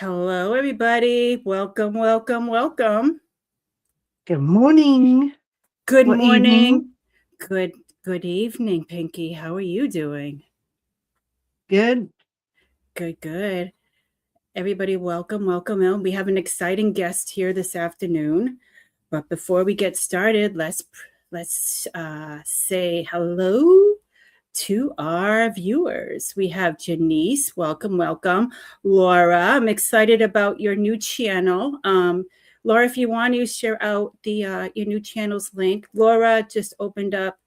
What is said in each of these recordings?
Hello, everybody. Welcome, welcome, welcome. Good morning. Good Or morning. evening. Good evening, Pinky. How are you doing? Good. Good. Everybody, welcome, welcome in. We have an exciting guest here this afternoon. But before we get started, let's say hello to our viewers. We have Janice. Welcome. Laura, I'm excited about your new channel. Laura, if you want to share out the your new channel's link. Laura just opened up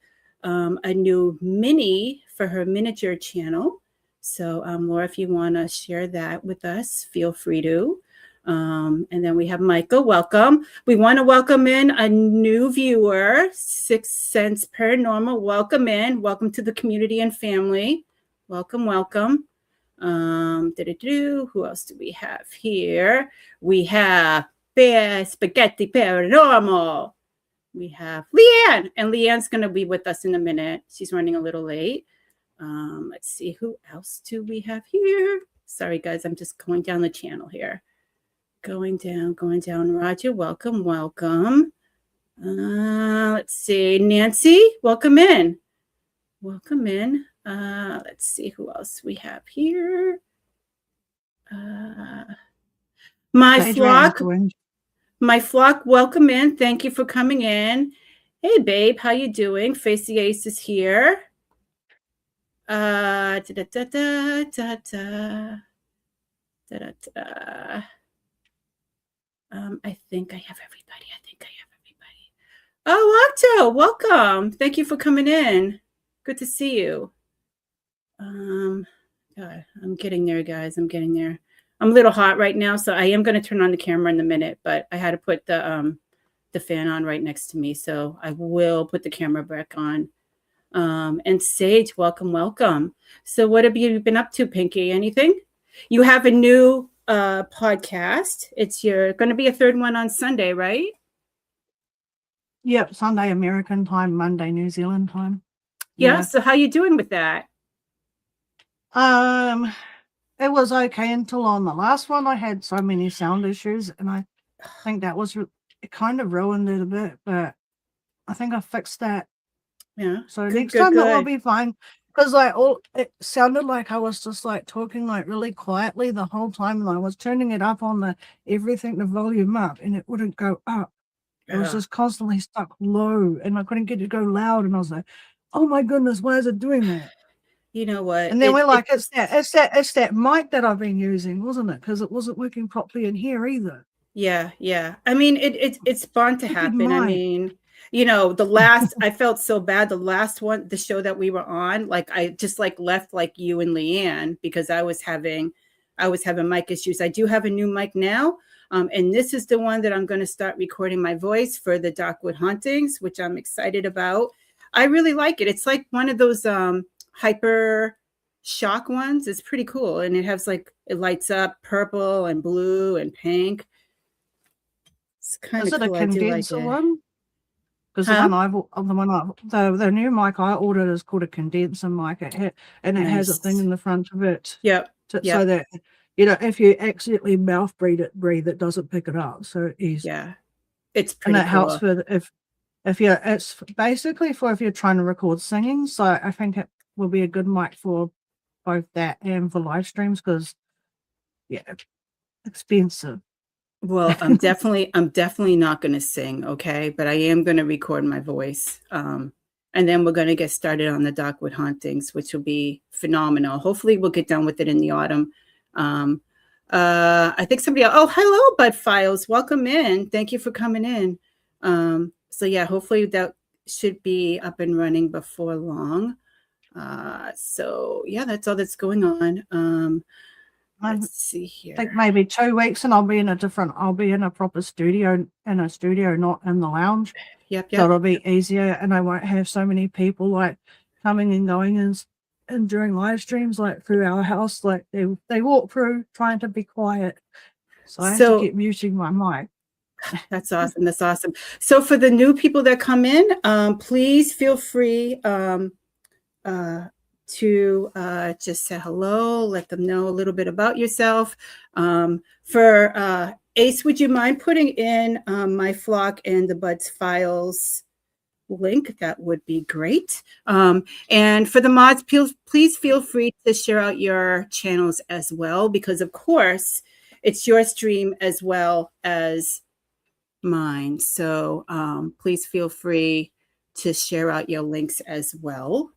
a new mini for her miniature channel. So, Laura, if you want to share that with us, feel free to. And then we have Michael. Welcome. We want to welcome in a new viewer, 6 Cents Paranormal. Welcome in. Welcome to the community and family. Welcome. Who else do we have here? We have Spaghetti Paranormal. We have Leanne, and Leanne's going to be with us in a minute. She's running a little late. Let's see, who else do we have here? Sorry, guys, I'm just going down the channel here. Going down. Roger, welcome. Let's see, Nancy, welcome in. Let's see who else we have here. My flock, welcome in. Thank you for coming in. Hey, babe, how you doing? Facey Ace is here. I think I have everybody. Oh, Octo, welcome. Thank you for coming in. Good to see you. God, I'm getting there, guys. I'm a little hot right now, so I am going to turn on the camera in a minute, but I had to put the fan on right next to me, so I will put the camera back on. And Sage, welcome. So what have you been up to, Pinky? Anything? You have a new podcast. It's going to be a third one on Sunday, right? Yep, Sunday American time, Monday New Zealand time. Yeah. So how you doing with that? It was okay until on the last one I had so many sound issues, and I think that was it kind of ruined it a bit, but I think I fixed that. Yeah. So next time it will be fine. Because it sounded like I was just like talking like really quietly the whole time, and I was turning it up on the volume up, and it wouldn't go up. It was just constantly stuck low, and I couldn't get it to go loud. And I was like, "Oh my goodness, why is it doing that?" You know what? And then we're like, "It's that mic that I've been using, wasn't it? Because it wasn't working properly in here either." Yeah. I mean, it's bound to happen. I mean, you know, I felt so bad. The last one, the show that we were on, like I just like left like you and Leanne because I was having mic issues. I do have a new mic now. And this is the one that I'm going to start recording my voice for the Darkwood Hauntings, which I'm excited about. I really like it. It's like one of those hyper shock ones. It's pretty cool. And it has like, it lights up purple and blue and pink. It's kind of cool. I do like it. One? Because the new mic I ordered is called a condenser mic. It has a thing in the front of it. Yep. So that, you know, if you accidentally mouth breathe, it doesn't pick it up. So easy. Yeah, it's pretty. And that helps with it's basically for if you're trying to record singing. So I think it will be a good mic for both that and for live streams because, yeah, expensive. Well, I'm definitely not going to sing, okay? But I am going to record my voice. And then we're going to get started on the Darkwood Hauntings, which will be phenomenal. Hopefully we'll get done with it in the autumn. I think somebody else, oh, hello, Bud Files. Welcome in. Thank you for coming in. So yeah, hopefully that should be up and running before long. So yeah, that's all that's going on. Let's see here. I think maybe 2 weeks and I'll be in a proper studio, not in the lounge. Yep. So it'll be easier and I won't have so many people like coming and going and during live streams, like through our house, like they walk through trying to be quiet. So I have to keep muting my mic. That's awesome. So for the new people that come in, please feel free to just say hello, let them know a little bit about yourself. For Ace, would you mind putting in my Flock and the Buds files link? That would be great. And for the mods, please feel free to share out your channels as well, because of course it's your stream as well as mine. So please feel free to share out your links as well.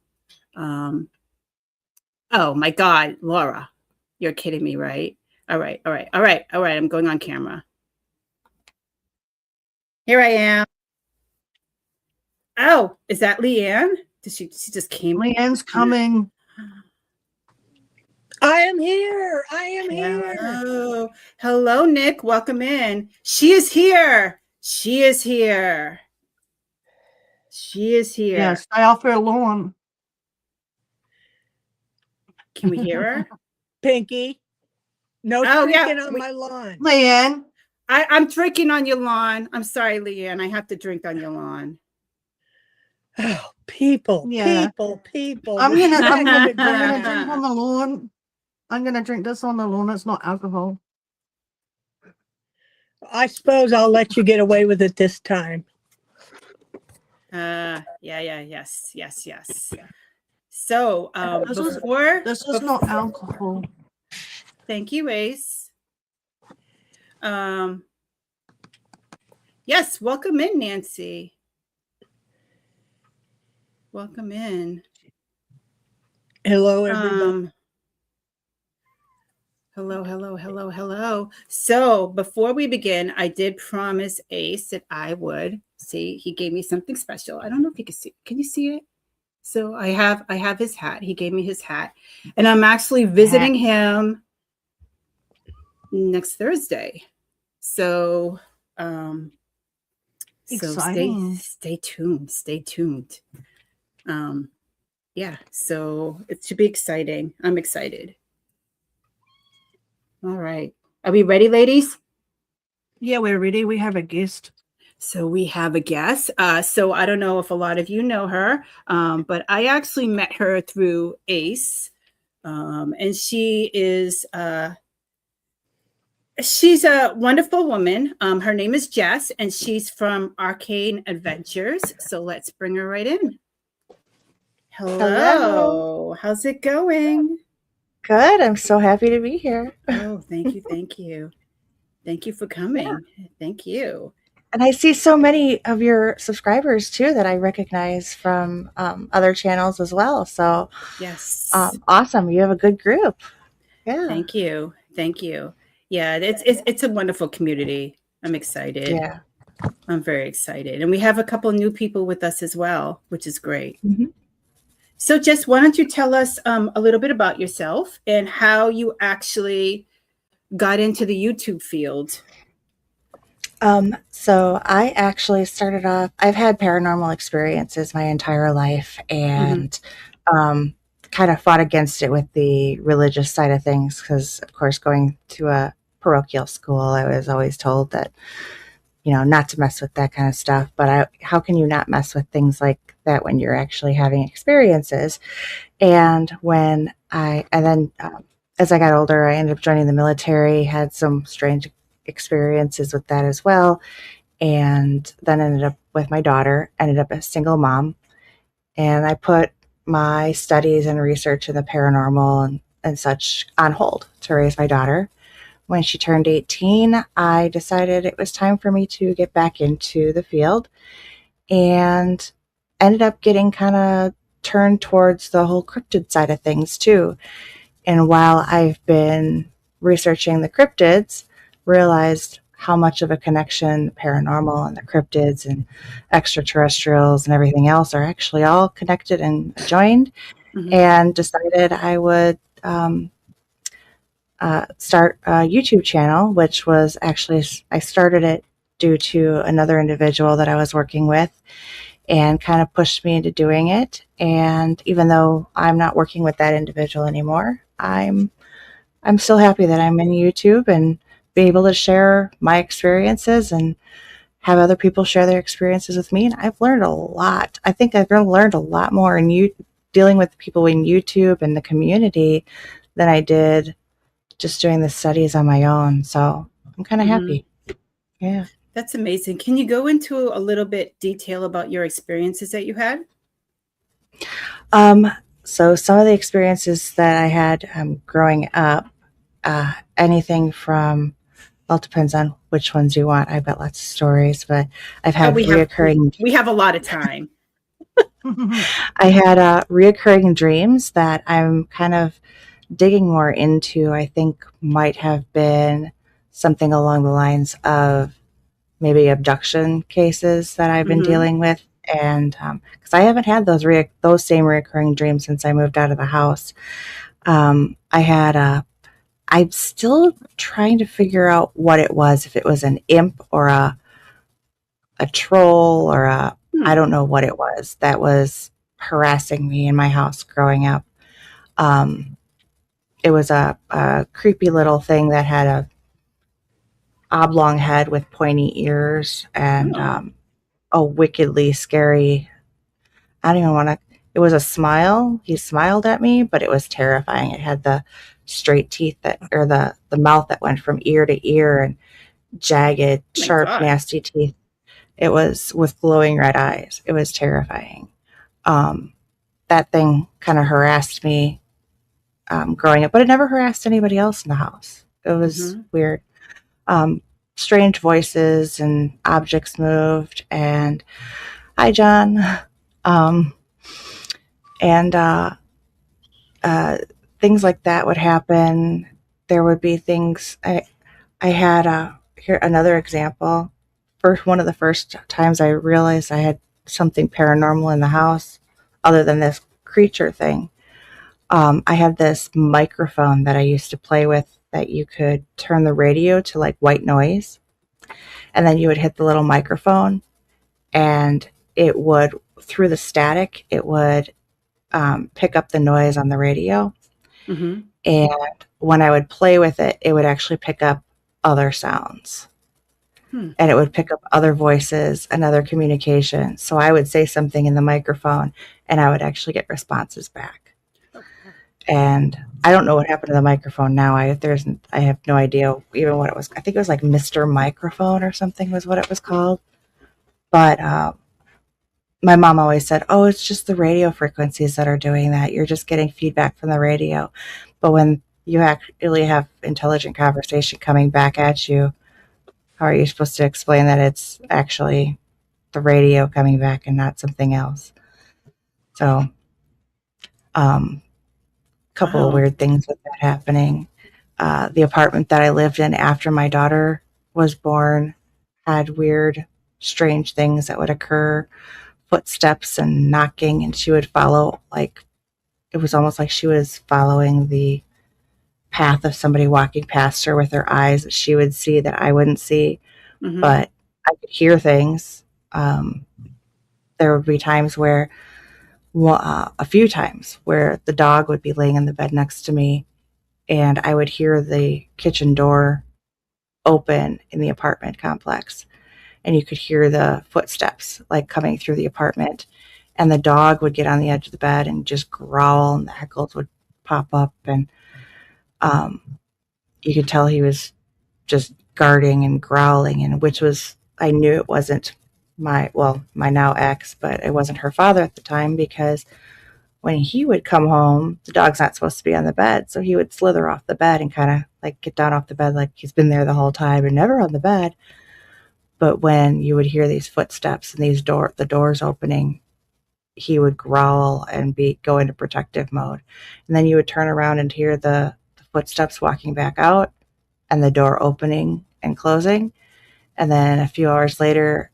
Oh my God, Laura, you're kidding me, right? All right. I'm going on camera. Here I am. Oh, is that Leanne? She just came? Leanne's coming. I am here. I am here. Hello, Nick. Welcome in. She is here. She is here. She is here. Yes, stay off her lawn. Can we hear her? Pinky. No drinking on my lawn. Leanne. I'm drinking on your lawn. I'm sorry, Leanne. I have to drink on your lawn. Oh, people. Yeah. People. I'm gonna drink on the lawn. I'm gonna drink this on the lawn. It's not alcohol. I suppose I'll let you get away with it this time. Yes. So this is not alcohol. Thank you, Ace. Yes, welcome in, Nancy. Welcome in. Hello, everybody. Hello. So before we begin, I did promise Ace that I would see. He gave me something special. I don't know if you can see. Can you see it? So I have his hat. He gave me his hat, and I'm actually visiting him next Thursday. So stay tuned. Yeah, so it should be exciting. I'm excited. All right. Are we ready, ladies? Yeah, we're ready. We have a guest. So we have a guest. So I don't know if a lot of you know her, but I actually met her through Ace. And she is she's a wonderful woman. Her name is Jess, and she's from Arcane Adventures. So let's bring her right in. Hello. How's it going? Good. I'm so happy to be here. Oh, thank you. Thank you for coming. Yeah. Thank you. And I see so many of your subscribers too that I recognize from other channels as well. So yes, awesome. You have a good group. Yeah. Thank you. Yeah, it's a wonderful community. I'm excited. Yeah. I'm very excited. And we have a couple new people with us as well, which is great. Mm-hmm. So Jess, why don't you tell us a little bit about yourself and how you actually got into the YouTube field? So I actually started off, I've had paranormal experiences my entire life and kind of fought against it with the religious side of things because, of course, going to a parochial school, I was always told that, not to mess with that kind of stuff. But how can you not mess with things like that when you're actually having experiences? And as I got older, I ended up joining the military, had some strange experiences with that as well. And then ended up with my daughter, ended up a single mom. And I put my studies and research in the paranormal and such on hold to raise my daughter. When she turned 18, I decided it was time for me to get back into the field and ended up getting kind of turned towards the whole cryptid side of things too. And while I've been researching the cryptids, realized how much of a connection the paranormal and the cryptids and extraterrestrials and everything else are actually all connected and joined, and decided I would start a YouTube channel, which was actually, I started it due to another individual that I was working with and kind of pushed me into doing it. And even though I'm not working with that individual anymore, I'm still happy that I'm in YouTube and be able to share my experiences and have other people share their experiences with me. And I've learned a lot. I think I've learned a lot more dealing with people in YouTube and the community than I did just doing the studies on my own. So I'm kind of happy. Yeah. That's amazing. Can you go into a little bit detail about your experiences that you had? So some of the experiences that I had growing up, anything from, well, it depends on which ones you want. I've got lots of stories, but I've had reoccurring. We have a lot of time. I had reoccurring dreams that I'm kind of digging more into. I think might have been something along the lines of maybe abduction cases that I've been dealing with. And because I haven't had those same reoccurring dreams since I moved out of the house. I'm still trying to figure out what it was, if it was an imp or a troll or I don't know what it was that was harassing me in my house growing up. It was a creepy little thing that had a oblong head with pointy ears and a wickedly scary, I don't even want to, it was a smile. He smiled at me, but it was terrifying. It had the straight teeth or the mouth that went from ear to ear and jagged, sharp, nasty teeth. It was with glowing red eyes. It was terrifying. That thing kind of harassed me growing up, but it never harassed anybody else in the house. It was weird. Strange voices and objects moved, and hi, John. Things like that would happen. There would be things. I had here another example. One of the first times I realized I had something paranormal in the house, other than this creature thing. I had this microphone that I used to play with that you could turn the radio to like white noise, and then you would hit the little microphone, and it would, through the static, it would pick up the noise on the radio. And when I would play with it, it would actually pick up other sounds. And it would pick up other voices and other communication. So I would say something in the microphone and I would actually get responses back. And I don't know what happened to the microphone now. I have no idea even what it was. I think it was like Mr. Microphone or something was what it was called. But my mom always said, oh, it's just the radio frequencies that are doing that. You're just getting feedback from the radio. But when you actually have intelligent conversation coming back at you, how are you supposed to explain that it's actually the radio coming back and not something else? So, couple of weird things with that happening. The apartment that I lived in after my daughter was born had weird, strange things that would occur, footsteps and knocking, and she would follow, like, it was almost like she was following the path of somebody walking past her with her eyes that she would see that I wouldn't see. But I could hear things. There would be times where, a few times where the dog would be laying in the bed next to me and I would hear the kitchen door open in the apartment complex, and you could hear the footsteps like coming through the apartment, and the dog would get on the edge of the bed and just growl, and the heckles would pop up, and you could tell he was just guarding and growling, and I knew it wasn't my now ex, but it wasn't her father at the time, because when he would come home, the dog's not supposed to be on the bed, so he would slither off the bed and kind of like get down off the bed like he's been there the whole time and never on the bed. But when you would hear these footsteps and the doors opening, he would growl and go into protective mode. And then you would turn around and hear the footsteps walking back out and the door opening and closing. And then a few hours later,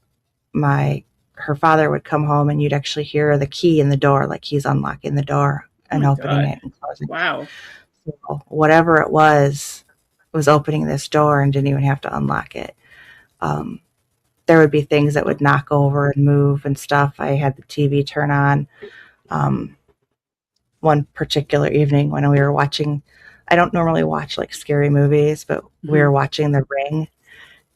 her father would come home and you'd actually hear the key in the door, like he's unlocking the door and opening it and closing. Wow. So whatever it was opening this door and didn't even have to unlock it. There would be things that would knock over and move and stuff. I had the TV turn on. One particular evening when we were watching, I don't normally watch like scary movies, but we were watching The Ring.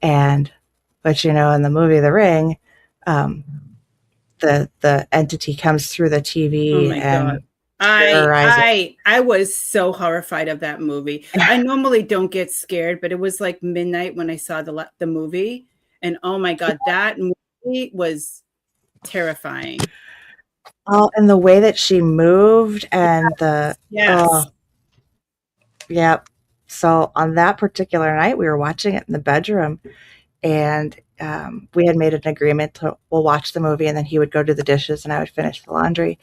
But in the movie The Ring, the entity comes through the TV and terrorizing. I was so horrified of that movie. I normally don't get scared, but it was like midnight when I saw the movie, and oh my god, that movie was terrifying. Oh, and the way that she moved and Yes. yep. So on that particular night, we were watching it in the bedroom, and we had made an agreement to we'll watch the movie, and then he would go do the dishes, and I would finish the laundry.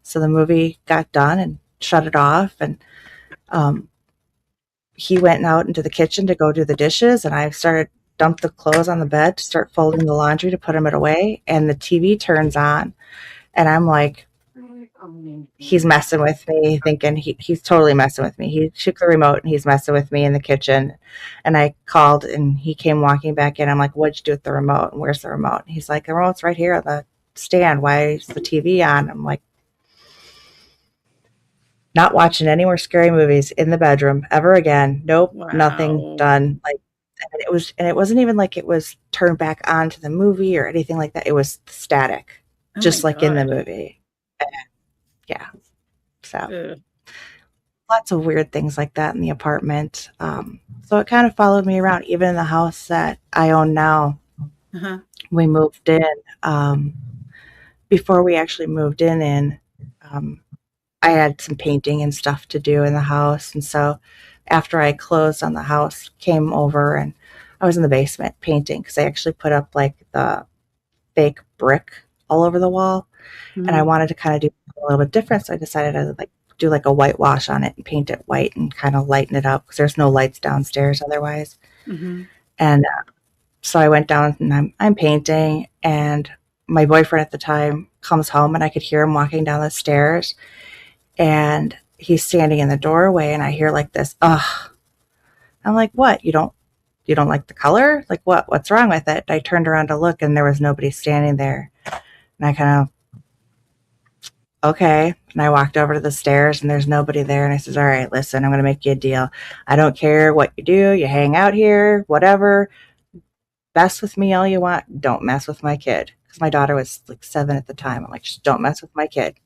So the movie got done and shut it off, and um, he went out into the kitchen to go do the dishes, and I started dumped the clothes on the bed to start folding the laundry to put them away, and the TV turns on, and I'm like, he's messing with me, thinking he's totally messing with me. He took the remote and he's messing with me in the kitchen. And I called and he came walking back in. I'm like, what'd you do with the remote? And where's the remote? And he's like, the remote's right here on the stand. Why is the TV on? I'm like, not watching any more scary movies in the bedroom ever again. Nope, Wow. nothing done. Like, and it wasn't even like it was turned back on to the movie or anything like that. It was static, Oh just my like in the God. movie. Yeah. So Ugh. lots of weird things like that in the apartment. So it kind of followed me around, even in the house that I own now. Uh-huh. We moved in. Before we actually moved in, I had some painting and stuff to do in the house. And so after I closed on the house, came over and I was in the basement painting because I actually put up like the fake brick all over the wall. And I wanted to kind of do a little bit different. So I decided to like do like a whitewash on it and paint it white and kind of lighten it up because there's no lights downstairs otherwise. Mm-hmm. And so I went down and I'm painting, and my boyfriend at the time comes home and I could hear him walking down the stairs, and he's standing in the doorway, and I hear like this, ugh. I'm like, what? You don't like the color? Like what's wrong with it? I turned around to look and there was nobody standing there. And I kind of, okay. And I walked over to the stairs and there's nobody there. And I says, all right, listen, I'm going to make you a deal. I don't care what you do. You hang out here, whatever. Mess with me all you want. Don't mess with my kid. Because my daughter was like 7 at the time. I'm like, just don't mess with my kid.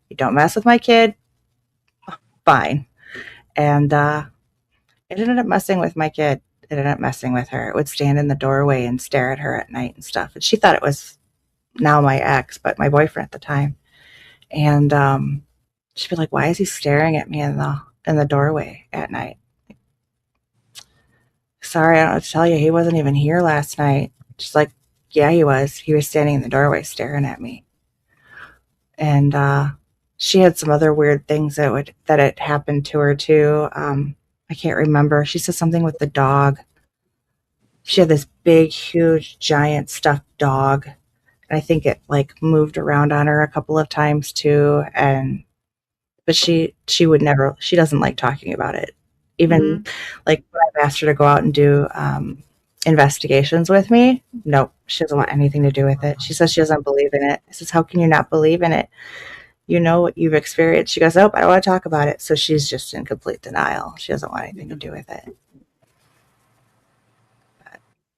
You don't mess with my kid, fine. And it ended up messing with my kid. It ended up messing with her. It would stand in the doorway and stare at her at night and stuff. And she thought it was now my ex, but my boyfriend at the time. And she'd be like, why is he staring at me in the doorway at night? Sorry, I don't know what to tell you. He wasn't even here last night. She's like, yeah, he was. He was standing in the doorway staring at me. And she had some other weird things that had happened to her too. I can't remember. She said something with the dog. She had this big, huge, giant stuffed dog. And I think it like moved around on her a couple of times too. But she would never, she doesn't like talking about it. Even like when I've asked her to go out and do investigations with me, nope, she doesn't want anything to do with it. She says she doesn't believe in it. I says, how can you not believe in it? You know what you've experienced. She goes, oh, I don't want to talk about it. So she's just in complete denial. She doesn't want anything to do with it.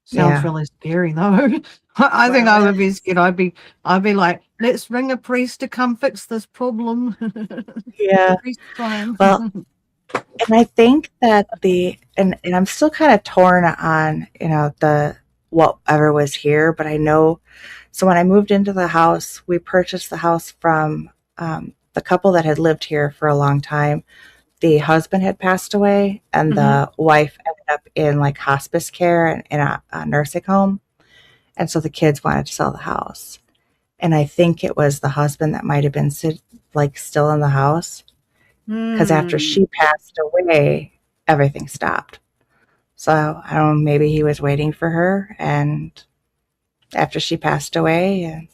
Sounds really scary though. I think I would be scared. I'd be like, let's ring a priest to come fix this problem. Yeah. Well, and I think that and I'm still kind of torn on, the whatever was here, but I know, so when I moved into the house, we purchased the house from the couple that had lived here for a long time. The husband had passed away and the wife ended up in like hospice care and in a nursing home. And so the kids wanted to sell the house. And I think it was the husband that might have been still in the house. Because after she passed away, everything stopped. So I don't know, maybe he was waiting for her. And after she passed away,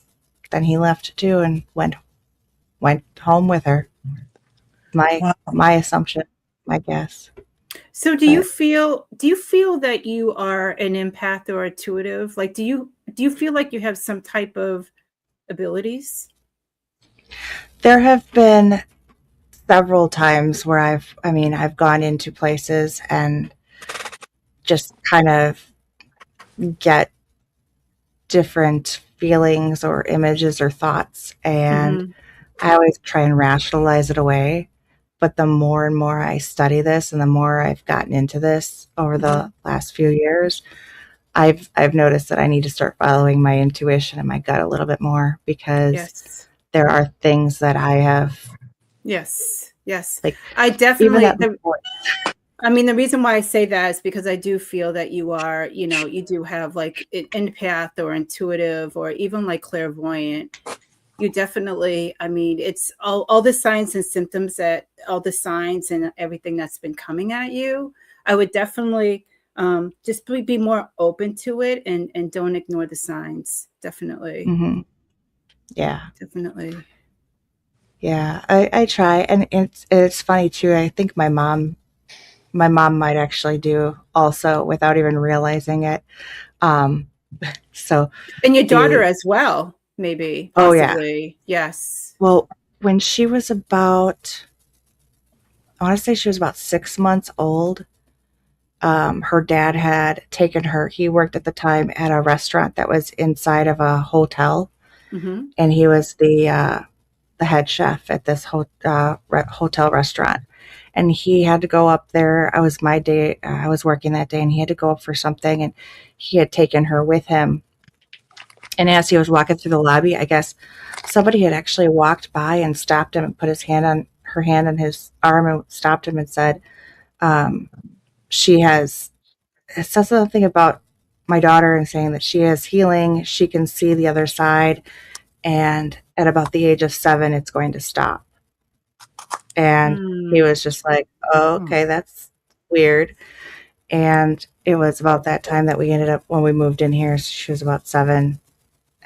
then he left too and went home with her. My assumption, my guess. So do you feel that you are an empath or intuitive? Like, do you feel like you have some type of abilities? There have been several times where I've gone into places and just kind of get different feelings or images or thoughts. And I always try and rationalize it away. But the more and more I study this and the more I've gotten into this over the last few years, I've noticed that I need to start following my intuition and my gut a little bit more, because there are things that I have. Yes. Like, I even definitely, that I mean, the reason why I say that is because I do feel that you are, you do have like an empath or intuitive or even like clairvoyant. You definitely, I mean, it's all the signs and symptoms all the signs and everything that's been coming at you. I would definitely just be more open to it and don't ignore the signs. Definitely. Mm-hmm. Yeah. Definitely. Yeah, I try, and it's funny too. I think my mom might actually do also without even realizing it. So and your daughter as well, maybe, possibly. Yes. Well, when she was about, I want to say she was about 6 months old, her dad had taken her. He worked at the time at a restaurant that was inside of a hotel, and he was the head chef at this hotel restaurant. And he had to go up there. I was working that day, and he had to go up for something, and he had taken her with him. And as he was walking through the lobby, I guess somebody had actually walked by and stopped him and put her hand on his arm and stopped him and said, it says something about my daughter and saying that she has healing. She can see the other side. And at about the age of 7, it's going to stop. And he was just like, oh, okay, that's weird. And it was about that time that we ended up, when we moved in here, she was about 7.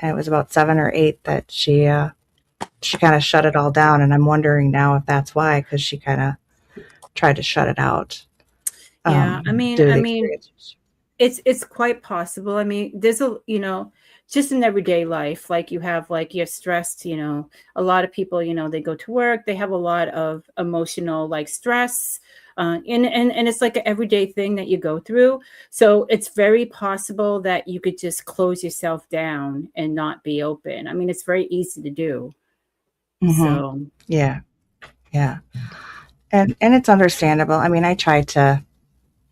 And it was about 7 or 8 that she kind of shut it all down. And I'm wondering now if that's why, because she kind of tried to shut it out. Yeah, I mean, it's quite possible. I mean, there's just in everyday life, like you're stressed, a lot of people, they go to work, they have a lot of emotional like stress, and it's like an everyday thing that you go through. So it's very possible that you could just close yourself down and not be open. I mean, it's very easy to do. So yeah. And it's understandable. I mean, I tried to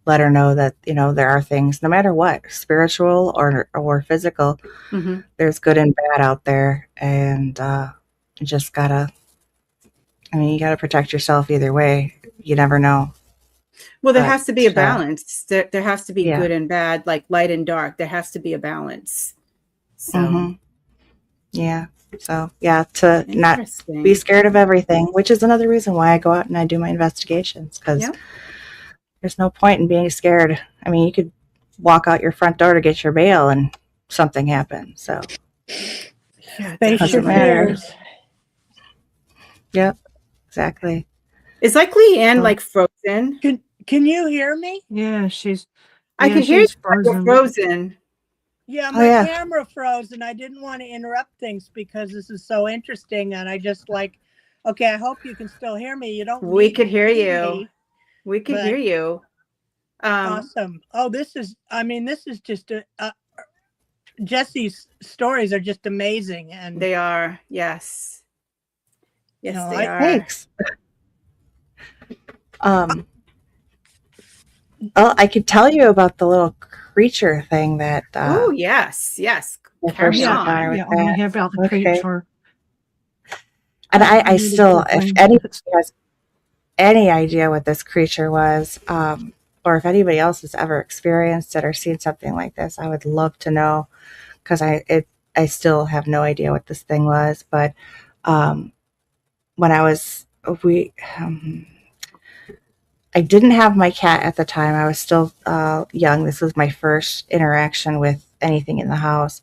let her know that, there are things, no matter what, spiritual or physical, there's good and bad out there. And you just gotta, you gotta protect yourself either way. You never know. Well, there has to be a balance. There has to be good and bad, like light and dark. There has to be a balance. So, yeah. So, to not be scared of everything, which is another reason why I go out and I do my investigations, because there's no point in being scared. I mean, you could walk out your front door to get your mail and something happens. So, it doesn't matter. Yep, exactly. It's like Leanne, like frozen. Can you hear me? Yeah, I can hear you. You're frozen. Yeah, my camera froze, and I didn't want to interrupt things because this is so interesting. And I just okay, I hope you can still hear me. You don't. We could hear you. We could hear you. Awesome. Oh, this is just Jesse's stories are just amazing, and they are. Yes. Yes, they are. Thanks. Well, I could tell you about the little creature thing that. Oh yes. Carry on. Yeah, about the creature. And I still, if anybody has any idea what this creature was, or if anybody else has ever experienced it or seen something like this, I would love to know, because I still have no idea what this thing was. But when I didn't have my cat at the time. I was still young. This was my first interaction with anything in the house.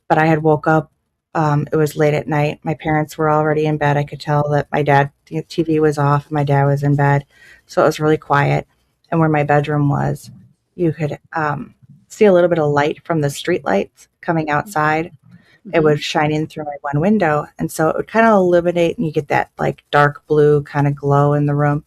But I had woke up. It was late at night. My parents were already in bed. I could tell that my dad, TV was off. My dad was in bed. So it was really quiet. And where my bedroom was, you could see a little bit of light from the street lights coming outside. It would shine in through my one window. And so it would kind of illuminate, and you get that like dark blue kind of glow in the room.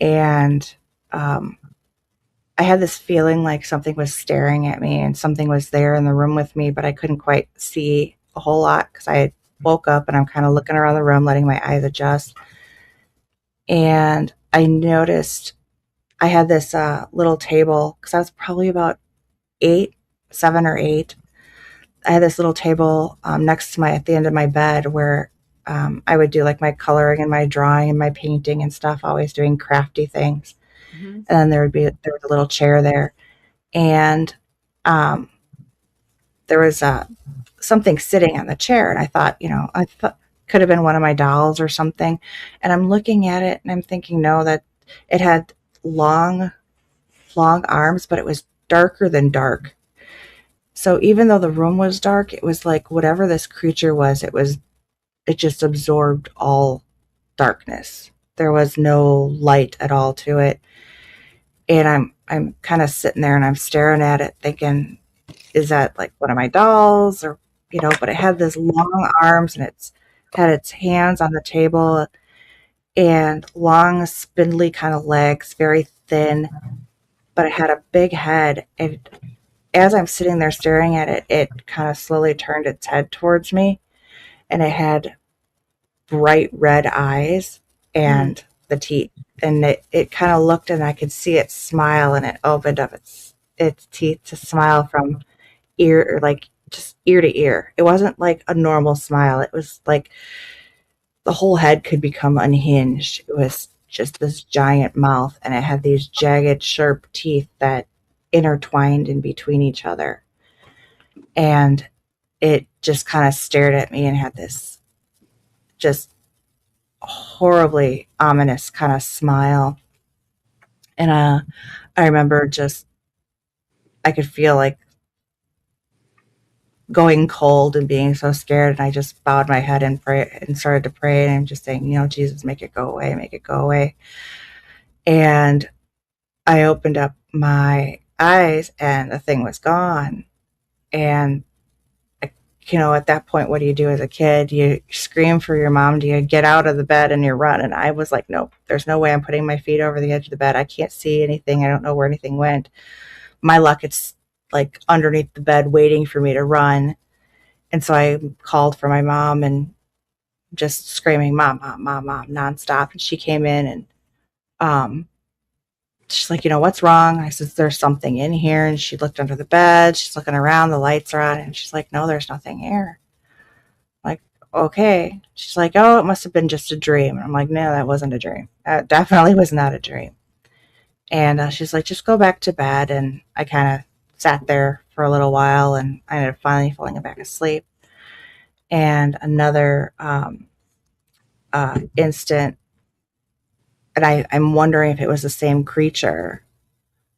And I had this feeling like something was staring at me, and something was there in the room with me, but I couldn't quite see a whole lot because I had woke up and I'm kind of looking around the room, letting my eyes adjust. And I noticed I had this little table, because I was probably about 7 or 8. I had this little table next to at the end of my bed where I would do like my coloring and my drawing and my painting and stuff, always doing crafty things. Mm-hmm. And then there was a little chair there, and um, there was something sitting on the chair, and I thought, I thought could have been one of my dolls or something. And I'm looking at it and I'm thinking, no, that it had long arms, but it was darker than dark. So even though the room was dark, it was like whatever this creature was, it just absorbed all darkness. There was no light at all to it. And I'm kind of sitting there and I'm staring at it thinking, is that like one of my dolls? Or but it had this long arms, and it's had its hands on the table and long spindly kind of legs, very thin, but it had a big head. And as I'm sitting there staring at it, it kind of slowly turned its head towards me, and it had bright red eyes and the teeth. And it kind of looked, and I could see it smile, and it opened up its teeth to smile from ear, or like just ear to ear. It wasn't like a normal smile. It was like the whole head could become unhinged. It was just this giant mouth, and it had these jagged, sharp teeth that intertwined in between each other. And it just kind of stared at me and had this just horribly ominous kind of smile. And I remember I could feel like going cold and being so scared, and I just bowed my head and pray and started to pray, and I'm just saying, Jesus, make it go away, make it go away. And I opened up my eyes and the thing was gone. And at that point, what do you do as a kid? You scream for your mom. Do you get out of the bed and you run? And I was like, nope, there's no way I'm putting my feet over the edge of the bed. I can't see anything. I don't know where anything went. My luck, it's like underneath the bed waiting for me to run. And so I called for my mom and just screaming, mom, mom, mom, mom, nonstop. And she came in and she's like, what's wrong? I said, there's something in here. And she looked under the bed. She's looking around. The lights are on. And she's like, no, there's nothing here. I'm like, okay. She's like, oh, it must have been just a dream. And I'm like, no, that wasn't a dream. That definitely was not a dream. And she's like, just go back to bed. And I kind of sat there for a little while, and I ended up finally falling back asleep. And another instant, and I'm wondering if it was the same creature,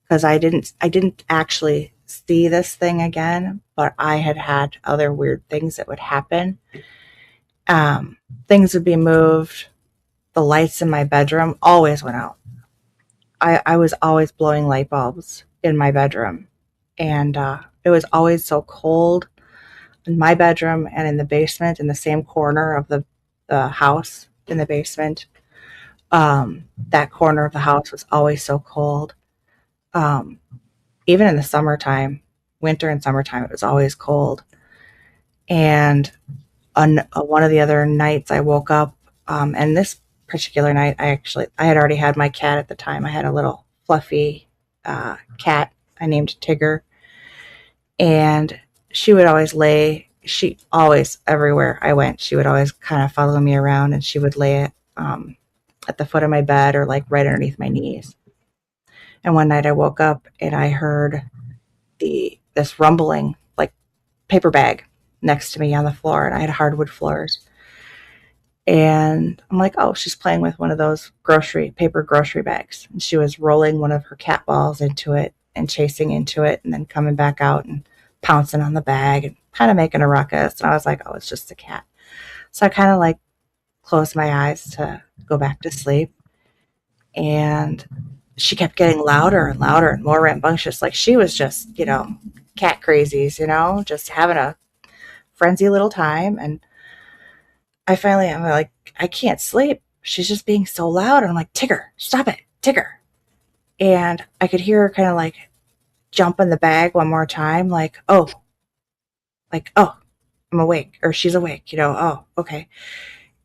because I didn't actually see this thing again, but I had other weird things that would happen. Things would be moved. The lights in my bedroom always went out. I was always blowing light bulbs in my bedroom, and it was always so cold in my bedroom and in the basement, in the same corner of the house in the basement. That corner of the house was always so cold. Even in the summertime, winter and summertime, it was always cold. And on one of the other nights I woke up, and this particular night, I had already had my cat at the time. I had a little fluffy cat I named Tigger. And she would always everywhere I went, she would always kind of follow me around, and she would lay at the foot of my bed or like right underneath my knees. And one night I woke up and I heard this rumbling, like paper bag next to me on the floor, and I had hardwood floors. And I'm like, oh, she's playing with one of those paper grocery bags. And she was rolling one of her cat balls into it and chasing into it, and then coming back out and pouncing on the bag and kind of making a ruckus. And I was like, oh, it's just a cat. So I kind of like closed my eyes to go back to sleep. And she kept getting louder and louder and more rambunctious. Like she was just, cat crazies, just having a frenzy little time. And I'm like, I can't sleep. She's just being so loud. And I'm like, Tigger, stop it, Tigger. And I could hear her kind of like jump in the bag one more time, like, oh. I'm awake, or she's awake, oh, okay.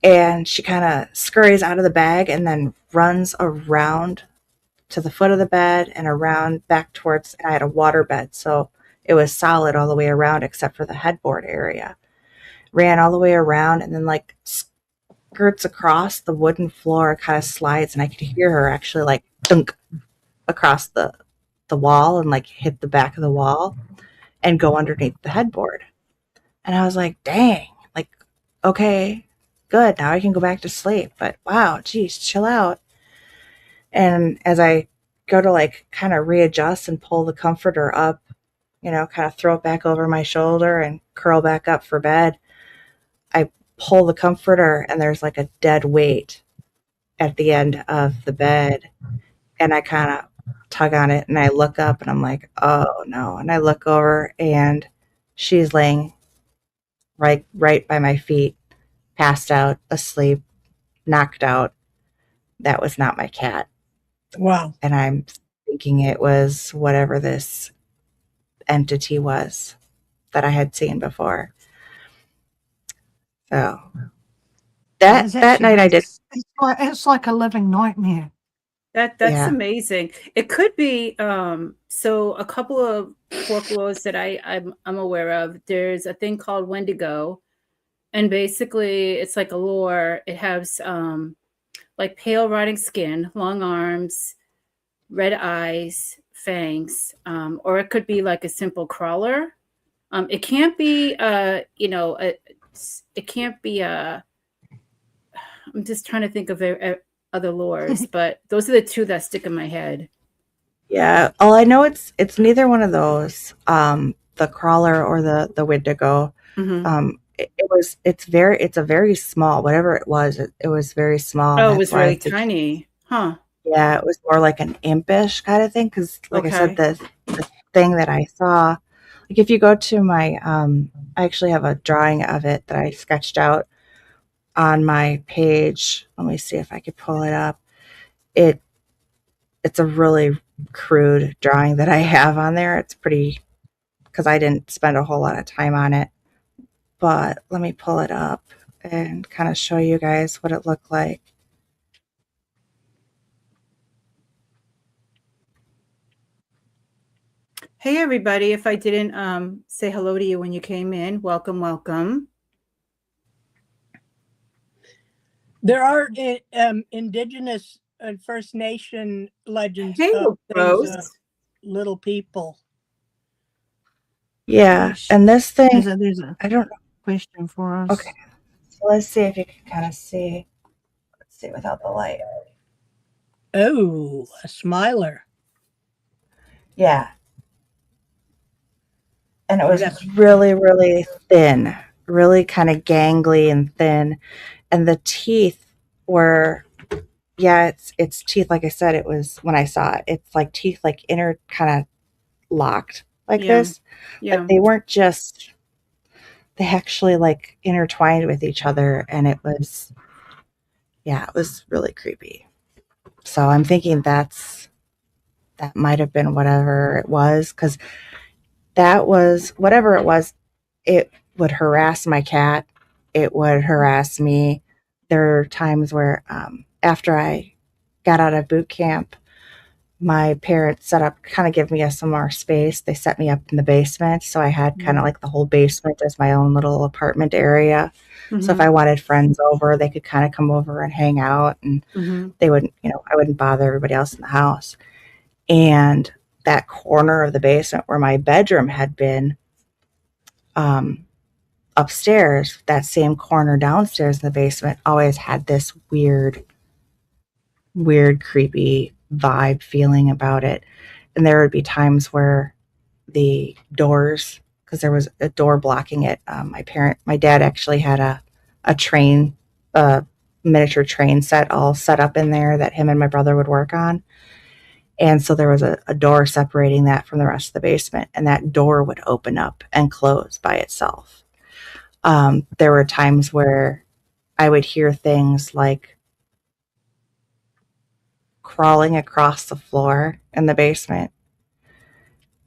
And she kind of scurries out of the bag and then runs around to the foot of the bed and around back towards, and I had a water bed, so it was solid all the way around except for the headboard area. Ran all the way around and then like skirts across the wooden floor, kind of slides, and I could hear her actually like thunk across the wall and like hit the back of the wall and go underneath the headboard. And I was like, dang, like, okay, good. Now I can go back to sleep. But wow, geez, chill out. And as I go to like kind of readjust and pull the comforter up, kind of throw it back over my shoulder and curl back up for bed, I pull the comforter and there's like a dead weight at the end of the bed. And I kind of tug on it and I look up and I'm like, oh no. And I look over and she's laying right by my feet, passed out, asleep, knocked out. That was not my cat. Wow. And I'm thinking it was whatever this entity was that I had seen before. So that night I did. It's like a living nightmare. That's amazing. It could be so a couple of folklores that I'm aware of. There's a thing called Wendigo, and basically it's like a lore. It has like pale rotting skin, long arms, red eyes, fangs, or it could be like a simple crawler. It can't be it can't be I'm just trying to think of other lores, but those are the two that stick in my head. Yeah. All I know it's neither one of those. The crawler or the Wendigo. Mm-hmm. It's a very small, whatever it was, it was very small. Oh, it was really tiny. Huh. Yeah, it was more like an impish kind of thing. Cause like I said, the thing that I saw, like if you go to my, I actually have a drawing of it that I sketched out on my page. Let me see if I could pull it up. It's a really crude drawing that I have on there. It's pretty, because I didn't spend a whole lot of time on it. But let me pull it up and kind of show you guys what it looked like. Hey, everybody. If I didn't say hello to you when you came in, welcome, welcome. There are indigenous and First Nation legends of things, little people. Yeah, and this thing, there's a I don't know. Question for us. Okay, so let's see if you can kind of see. Let's see without the light. Oh, a smiler. Yeah. And it was really, really thin, really kind of gangly and thin. And the teeth were, it's teeth. Like I said, it was, when I saw it, it's like teeth, like inner kind of locked like this. Yeah. But they weren't just, they actually like intertwined with each other. And it was really creepy. So I'm thinking that might have been whatever it was. 'Cause that was, whatever it was, it would harass my cat. It would harass me. There are times where after I got out of boot camp, my parents set up, kind of give me some more space. They set me up in the basement. So I had kind of like the whole basement as my own little apartment area. Mm-hmm. So if I wanted friends over, they could kind of come over and hang out, and they wouldn't, I wouldn't bother everybody else in the house. And that corner of the basement where my bedroom had been, upstairs, that same corner downstairs in the basement always had this weird, creepy vibe feeling about it. And there would be times where the doors, because there was a door blocking it. My dad actually had a train, miniature train set all set up in there that him and my brother would work on. And so there was a door separating that from the rest of the basement, and that door would open up and close by itself. There were times where I would hear things like crawling across the floor in the basement,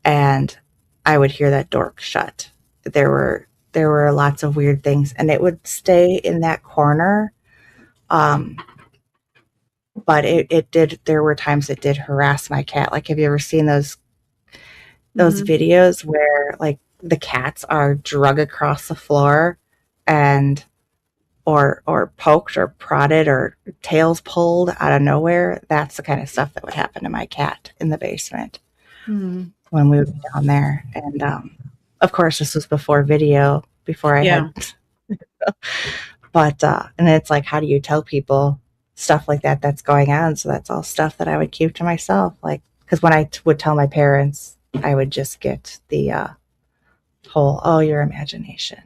and I would hear that door shut. There there were lots of weird things, and it would stay in that corner. But it did, there were times it did harass my cat. Like, have you ever seen those videos where like the cats are drug across the floor and or poked or prodded or tails pulled out of nowhere? That's the kind of stuff that would happen to my cat in the basement when we would be down there. And of course, this was before video, before I had but and it's like, how do you tell people stuff like that that's going on? So that's all stuff that I would keep to myself. Like, because when I would tell my parents, I would just get the whole, oh, your imagination.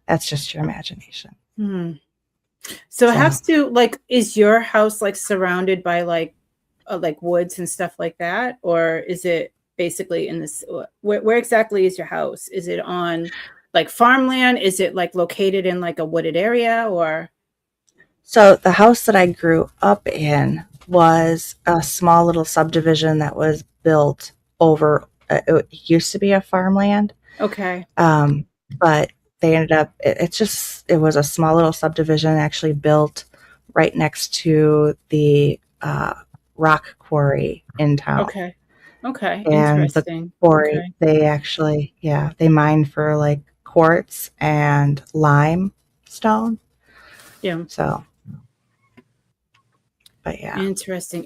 That's just your imagination. So it has to, like, is your house like surrounded by like woods and stuff like that? Or is it basically in this, where exactly is your house? Is it on like farmland? Is it like located in like a wooded area, or? So the house that I grew up in was a small little subdivision that was built over, it used to be a farmland. Okay. But they ended up, it was a small little subdivision actually built right next to the rock quarry in town. Okay. And Interesting. the quarry, they actually, they mine for like quartz and limestone. Yeah. So, but yeah. Interesting.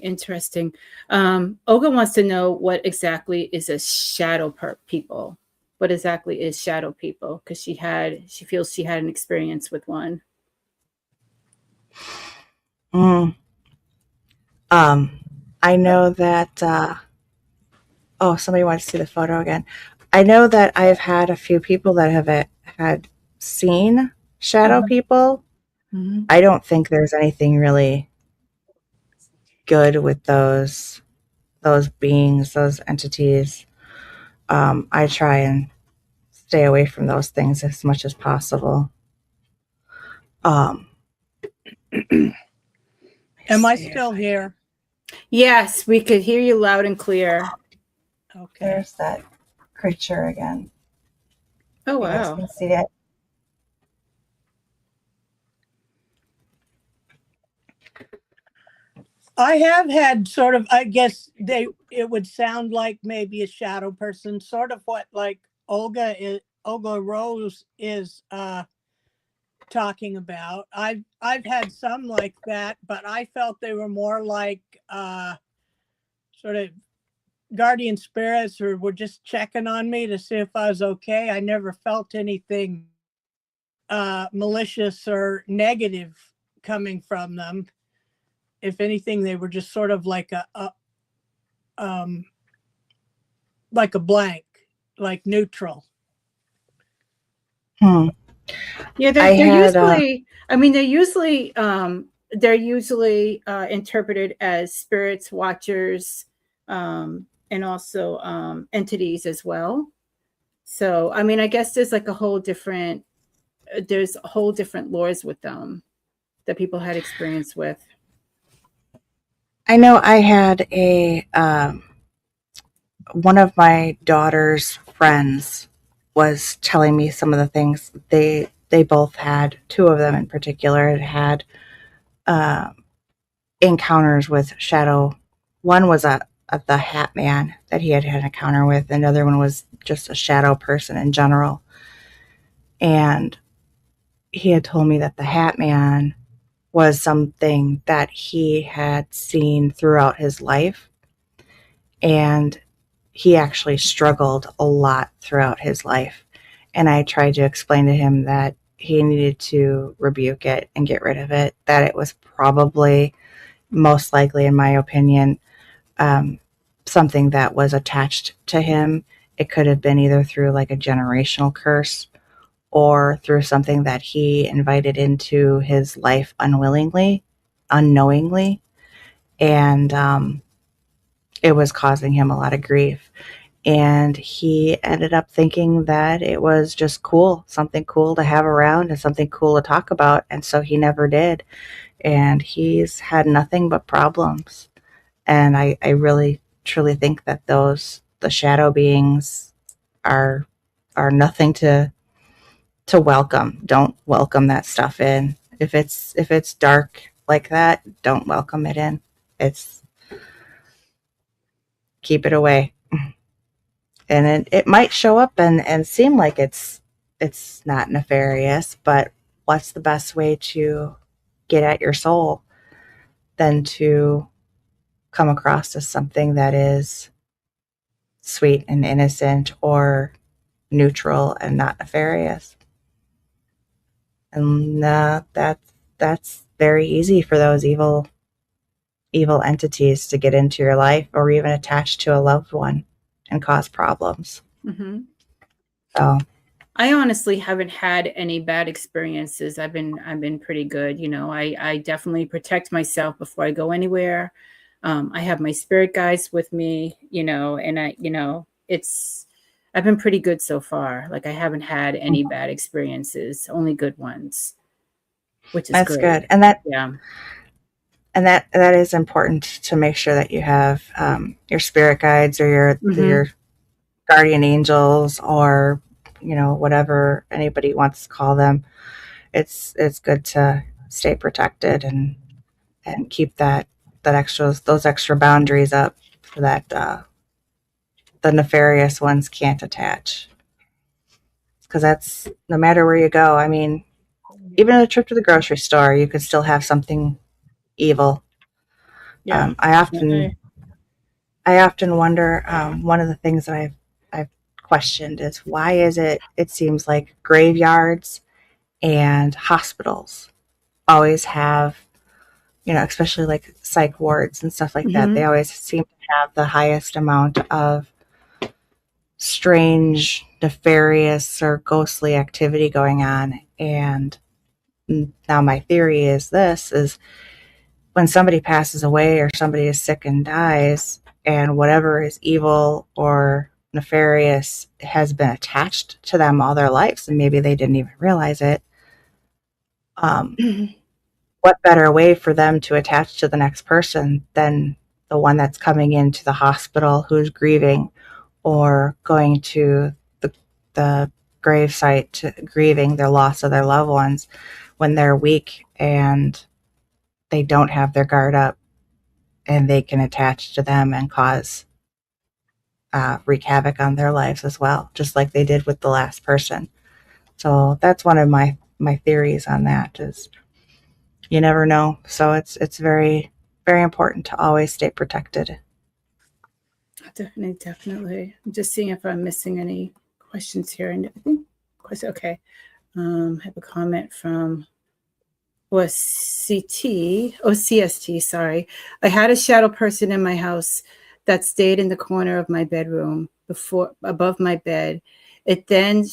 Olga wants to know what exactly is a shadow people. What exactly is shadow people? Because she feels she had an experience with one. I know that somebody wants to see the photo again. I know that I've had a few people that have had seen shadow people. I don't think there's anything really good with those beings, those entities. I try and stay away from those things as much as possible. Am I still here? Yes, we could hear you loud and clear. Okay. There's that creature again. Oh, wow. You guys can see it. I have had sort of, I guess it would sound like maybe a shadow person, sort of what like Olga Rose is talking about. I've had some like that, but I felt they were more like sort of guardian spirits, or were just checking on me to see if I was okay. I never felt anything malicious or negative coming from them. If anything, they were just sort of like a blank, like neutral. Yeah, they're usually interpreted as spirits, watchers, and also entities as well. So, I mean, I guess there's a whole different lores with them that people had experience with. I know I had one of my daughter's friends was telling me some of the things they both had. Two of them in particular had encounters with shadow. One was the Hat Man that he had an encounter with. Another one was just a shadow person in general. And he had told me that the Hat Man was something that he had seen throughout his life. And he actually struggled a lot throughout his life. And I tried to explain to him that he needed to rebuke it and get rid of it, that it was probably, most likely, in my opinion, something that was attached to him. It could have been either through like a generational curse or through something that he invited into his life unknowingly, and it was causing him a lot of grief. And he ended up thinking that it was just cool, something cool to have around and something cool to talk about, and so he never did. And he's had nothing but problems. And I really truly think that the shadow beings are nothing to to welcome. Don't welcome that stuff in. If it's dark like that, don't welcome it in. It's keep it away. And it might show up and seem like it's not nefarious, but what's the best way to get at your soul than to come across as something that is sweet and innocent or neutral and not nefarious? And that's very easy for those evil entities to get into your life or even attach to a loved one and cause problems. Mm-hmm. So I honestly haven't had any bad experiences. I've been pretty good. You know, I definitely protect myself before I go anywhere. I have my spirit guides with me, you know, and I've been pretty good so far. Like I haven't had any bad experiences, only good ones, which is that's great. good. And Yeah. that is important to make sure that you have your spirit guides or your guardian angels or whatever anybody wants to call them. It's good to stay protected and keep those extra boundaries up so that the nefarious ones can't attach. Because that's no matter where you go. I mean, even a trip to the grocery store, you could still have something evil. Yeah. I often wonder. One of the things that I've questioned is why is it seems like graveyards and hospitals always have, especially like psych wards and stuff like that. They always seem to have the highest amount of strange, nefarious, or ghostly activity going on. And now my theory is when somebody passes away or somebody is sick and dies, and whatever is evil or nefarious has been attached to them all their lives, and maybe they didn't even realize it. What better way for them to attach to the next person than the one that's coming into the hospital who's grieving or going to the grave site to grieving their loss of their loved ones when they're weak and they don't have their guard up, and they can attach to them and cause wreak havoc on their lives as well, just like they did with the last person. So that's one of my theories on that is you never know. So it's very, very important to always stay protected. Definitely. I'm just seeing if I'm missing any questions here. And I think, okay. I have a comment from CST, sorry. I had a shadow person in my house that stayed in the corner of my bedroom above my bed. It then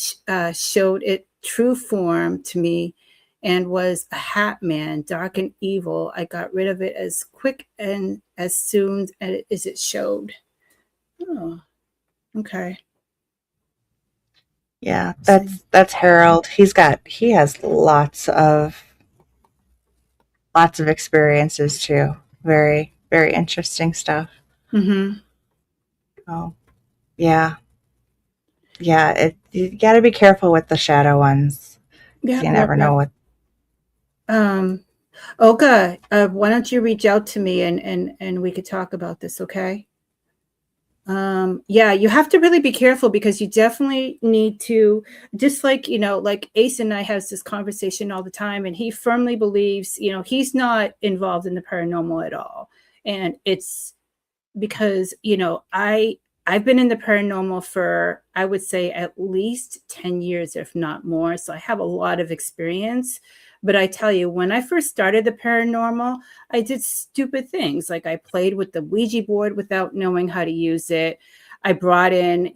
showed its true form to me and was a hat man, dark and evil. I got rid of it as quick and as soon as it showed. Oh, okay. Yeah, that's Harold. He has lots of experiences too. Very, very interesting stuff. Mm-hmm. Oh, yeah. You got to be careful with the shadow ones. Yeah, you never know what. Olga, why don't you reach out to me and we could talk about this, okay? Yeah, you have to really be careful because you definitely need to, just like, like Ace and I has this conversation all the time, and he firmly believes, he's not involved in the paranormal at all. And it's because, I've been in the paranormal for, I would say, at least 10 years, if not more. So I have a lot of experience. But I tell you, when I first started the paranormal, I did stupid things. Like I played with the Ouija board without knowing how to use it. I brought in,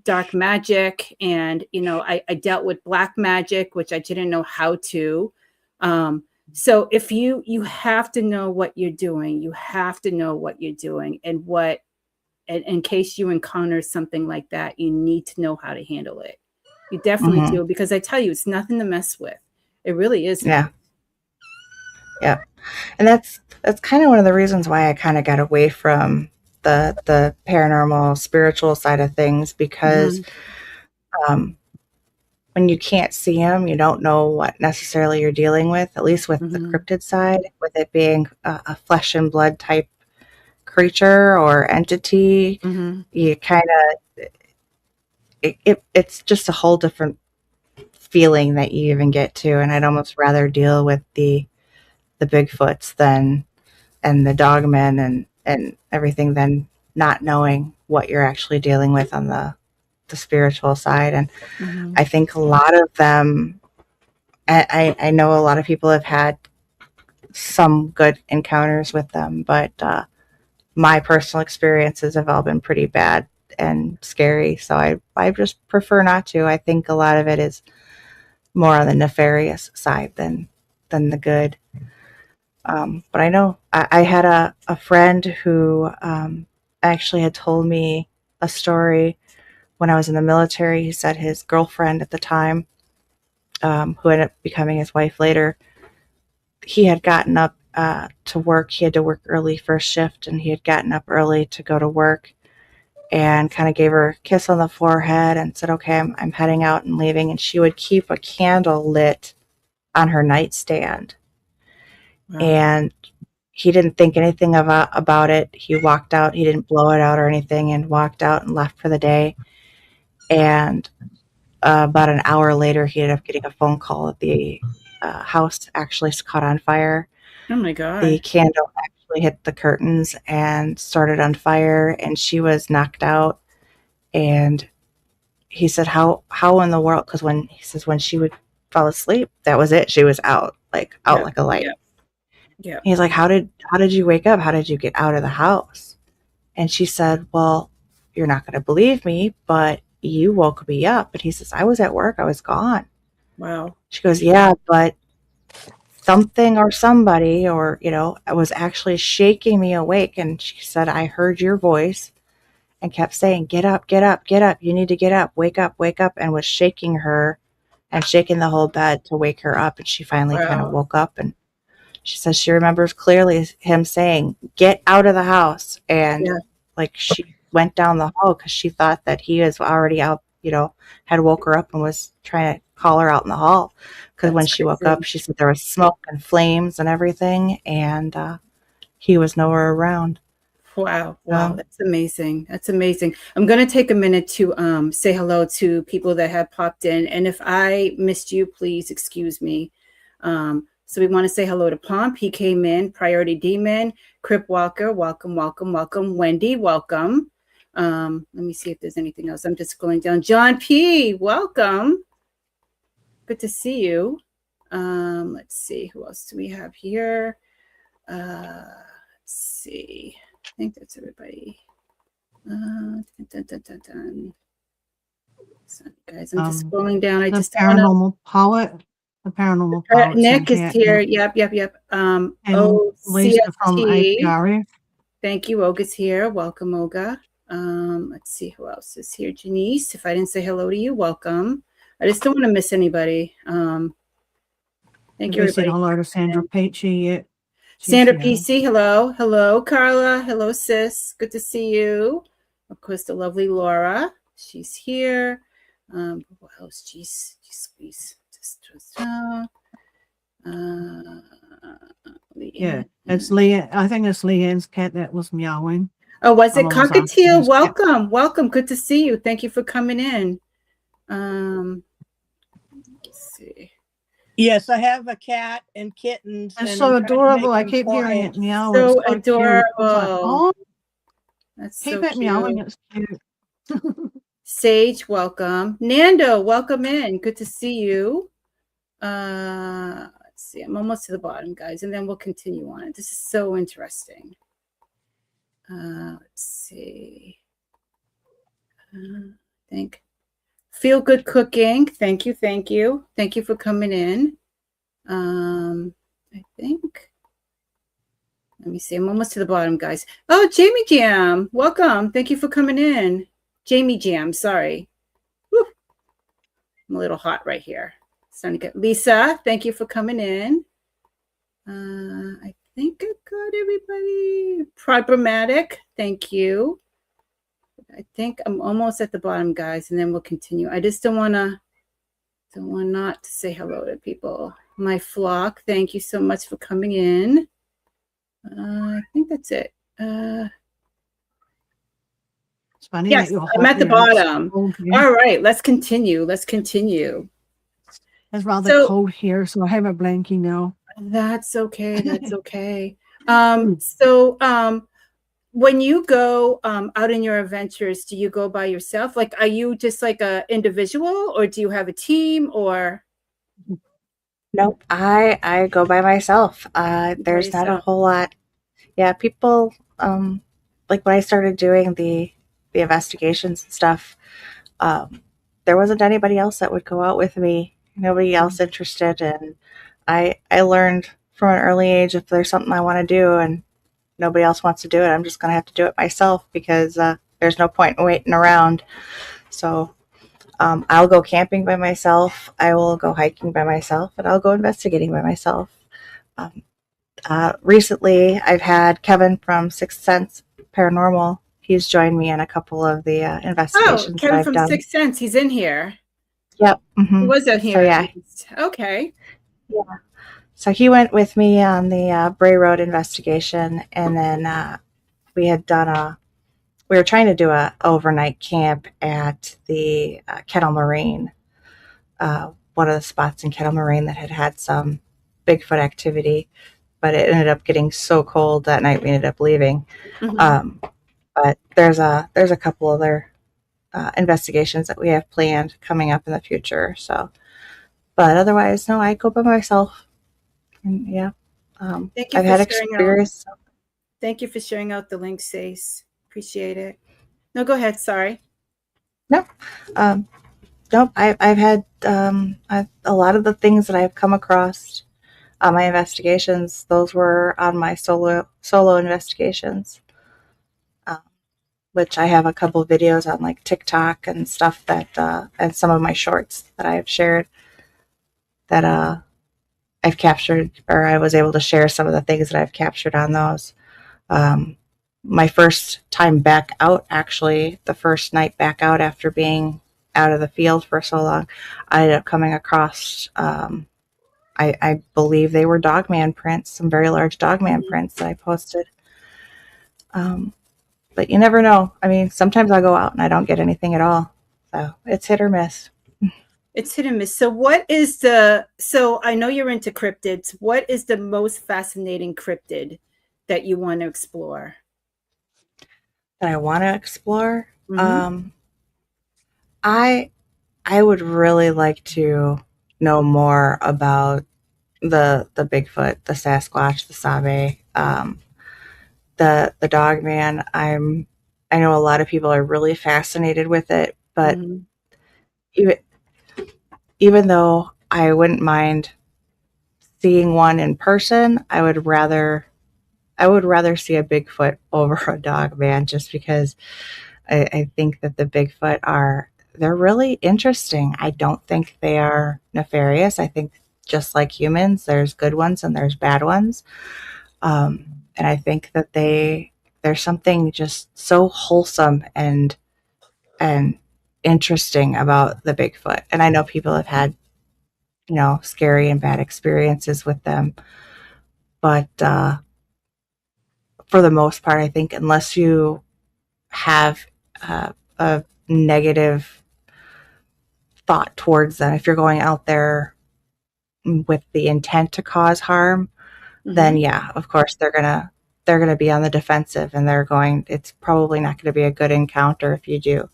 dark magic, and, I dealt with black magic, which I didn't know how to. So if you have to know what you're doing, you have to know what you're doing and in case you encounter something like that, you need to know how to handle it. You definitely do, because I tell you, it's nothing to mess with. It really isn't. Yeah. And that's kind of one of the reasons why I kind of got away from the paranormal spiritual side of things, because when when you can't see them, you don't know what necessarily you're dealing with, at least with the cryptid side, with it being a flesh and blood type creature or entity. You kind of, it's just a whole different feeling that you even get to. And I'd almost rather deal with the Bigfoots than, and the dogmen and everything than not knowing what you're actually dealing with on the spiritual side. And I think a lot of them, I know a lot of people have had some good encounters with them, but my personal experiences have all been pretty bad and scary. So I just prefer not to. I think a lot of it is more on the nefarious side than the good. But I know I had a friend who actually had told me a story when I was in the military. He said his girlfriend at the time, who ended up becoming his wife later, he had gotten up to work. He had to work early first shift, and he had gotten up early to go to work and kind of gave her a kiss on the forehead and said, okay, I'm heading out and leaving. And she would keep a candle lit on her nightstand. Wow. And he didn't think anything about it. He walked out. He didn't blow it out or anything, and walked out and left for the day. And about an hour later, he ended up getting a phone call that the house actually caught on fire. Oh my God. The candle actually hit the curtains and started on fire, and she was knocked out. And he said, how in the world? Because when she would fall asleep, that was it. She was out like a light. Yeah. He's like, how did you wake up? How did you get out of the house? And she said, well, you're not going to believe me, but you woke me up. And he says, I was at work. I was gone. Wow. She goes, yeah, but something or somebody, or, was actually shaking me awake. And she said, I heard your voice and kept saying, get up, get up, get up. You need to get up, wake up, and was shaking her and shaking the whole bed to wake her up. And she finally kind of woke up, and she says she remembers clearly him saying, get out of the house. And like she went down the hall because she thought that he was already out, had woke her up and was trying to call her out in the hall. Because when she woke up, she said there was smoke and flames and everything. And he was nowhere around. Wow. That's amazing. That's amazing. I'm going to take a minute to say hello to people that have popped in. And if I missed you, please excuse me. So we want to say hello to Pomp. He came in. Priority Demon. Crip Walker. Welcome, welcome, welcome. Wendy, welcome. Let me see if there's anything else. I'm just scrolling down. John P. Welcome. Good to see you. Let's see. Who else do we have here? Let's see. I think that's everybody. So, guys, I'm just scrolling down. I just paranormal poet. The paranormal poet. Nick is here. Yep. And Lisa from APR. Thank you. Olga's here. Welcome, Olga. Let's see who else is here. Janice, if I didn't say hello to you, welcome. I just don't want to miss anybody. Thank you. We said hello to Sandra Peachy yet. Sandra PC, hello. Hello, Carla. Hello, sis. Good to see you. Of course, the lovely Laura. She's here. What else? Jeez, squeeze. Yeah, it's Leanne. I think it's Leanne's cat that was meowing. Oh, was it Cockatiel? Welcome. Welcome. Good to see you. Thank you for coming in. Let's see. Yes, I have a cat and kittens. It's so adorable. I keep hearing it meow. So adorable. Like, oh, that's keep so it meowing. It's cute. Sage, welcome. Nando, welcome in. Good to see you. Let's see. I'm almost to the bottom, guys, and then we'll continue on. This is so interesting. Let's see. I think. Feel Good Cooking. Thank you. Thank you. Thank you for coming in. I think. Let me see. I'm almost to the bottom, guys. Oh, Jamie Jam. Welcome. Thank you for coming in. Jamie Jam. Sorry. Whew. I'm a little hot right here. Starting to get Lisa. Thank you for coming in. I think I got everybody. Problematic. Thank you. I think I'm almost at the bottom, guys, and then we'll continue. I just don't want to Don't want not to say hello to people. My flock, thank you so much for coming in. I think that's it. It's funny Yes, that you're I'm hot at the there. It's bottom. cold here. All right, let's continue. Let's continue. It's rather So- cold here, so I have a blankie now. That's okay. That's okay. When you go out in your adventures, do you go by yourself? Like, are you just like a individual, or do you have a team, or? Nope, I go by myself. There's not a yourself? whole lot. Yeah, people like when I started doing the investigations and stuff, there wasn't anybody else that would go out with me. Nobody else interested, and I learned from an early age if there's something I want to do and nobody else wants to do it, I'm just going to have to do it myself because there's no point in waiting around. So I'll go camping by myself. I will go hiking by myself, and I'll go investigating by myself. Recently, I've had Kevin from Sixth Sense Paranormal. He's joined me in a couple of the investigations that Kevin I've from done. Sixth Sense, he's in here. Yep. He was out here. So, yeah. Okay. Yeah. So he went with me on the Bray Road investigation, and then we had done we were trying to do a overnight camp at the Kettle Moraine, one of the spots in Kettle Moraine that had some Bigfoot activity, but it ended up getting so cold that night we ended up leaving. Mhm. But there's a couple other investigations that we have planned coming up in the future. So, but otherwise, no, I go by myself. And yeah, Thank you I've for had sharing experience. Thank you for sharing out the link, Stace. Appreciate it. No, go ahead. Sorry. No, nope. I've had a lot of the things that I've come across on my investigations. Those were on my solo investigations, which I have a couple of videos on like TikTok and stuff that and some of my shorts that I have shared that I've captured, or I was able to share some of the things that I've captured on those. My first time back out, actually, the first night back out after being out of the field for so long, I ended up coming across, I believe they were dogman prints, some very large dogman prints that I posted. But you never know. I mean, sometimes I go out and I don't get anything at all. So it's hit or miss. It's hit and miss. So so I know you're into cryptids. What is the most fascinating cryptid that you want to explore? That I want to explore. Mhm. I would really like to know more about the Bigfoot, the Sasquatch, the Sabe, the dog man. I know a lot of people are really fascinated with it, but Mhm. even even though I wouldn't mind seeing one in person, I would rather see a Bigfoot over a dog man, just because I think that the Bigfoot they're really interesting. I don't think they are nefarious. I think just like humans, there's good ones and there's bad ones. And I think that there's something just so wholesome and interesting about the Bigfoot. And I know people have had, scary and bad experiences with them, but for the most part, I think unless you have a negative thought towards them, if you're going out there with the intent to cause harm, then yeah, of course they're gonna be on the defensive, and it's probably not gonna be a good encounter if you do.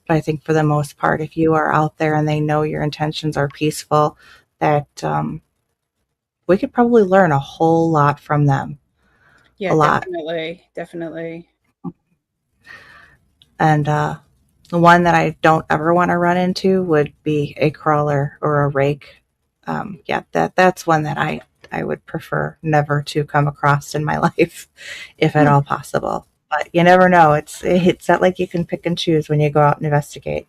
But I think for the most part, if you are out there and they know your intentions are peaceful, that we could probably learn a whole lot from them. Yeah, A lot. definitely. And the one that I don't ever want to run into would be a crawler or a rake. Yeah, that's one that I would prefer never to come across in my life, if at all possible. But you never know. It's not like you can pick and choose when you go out and investigate.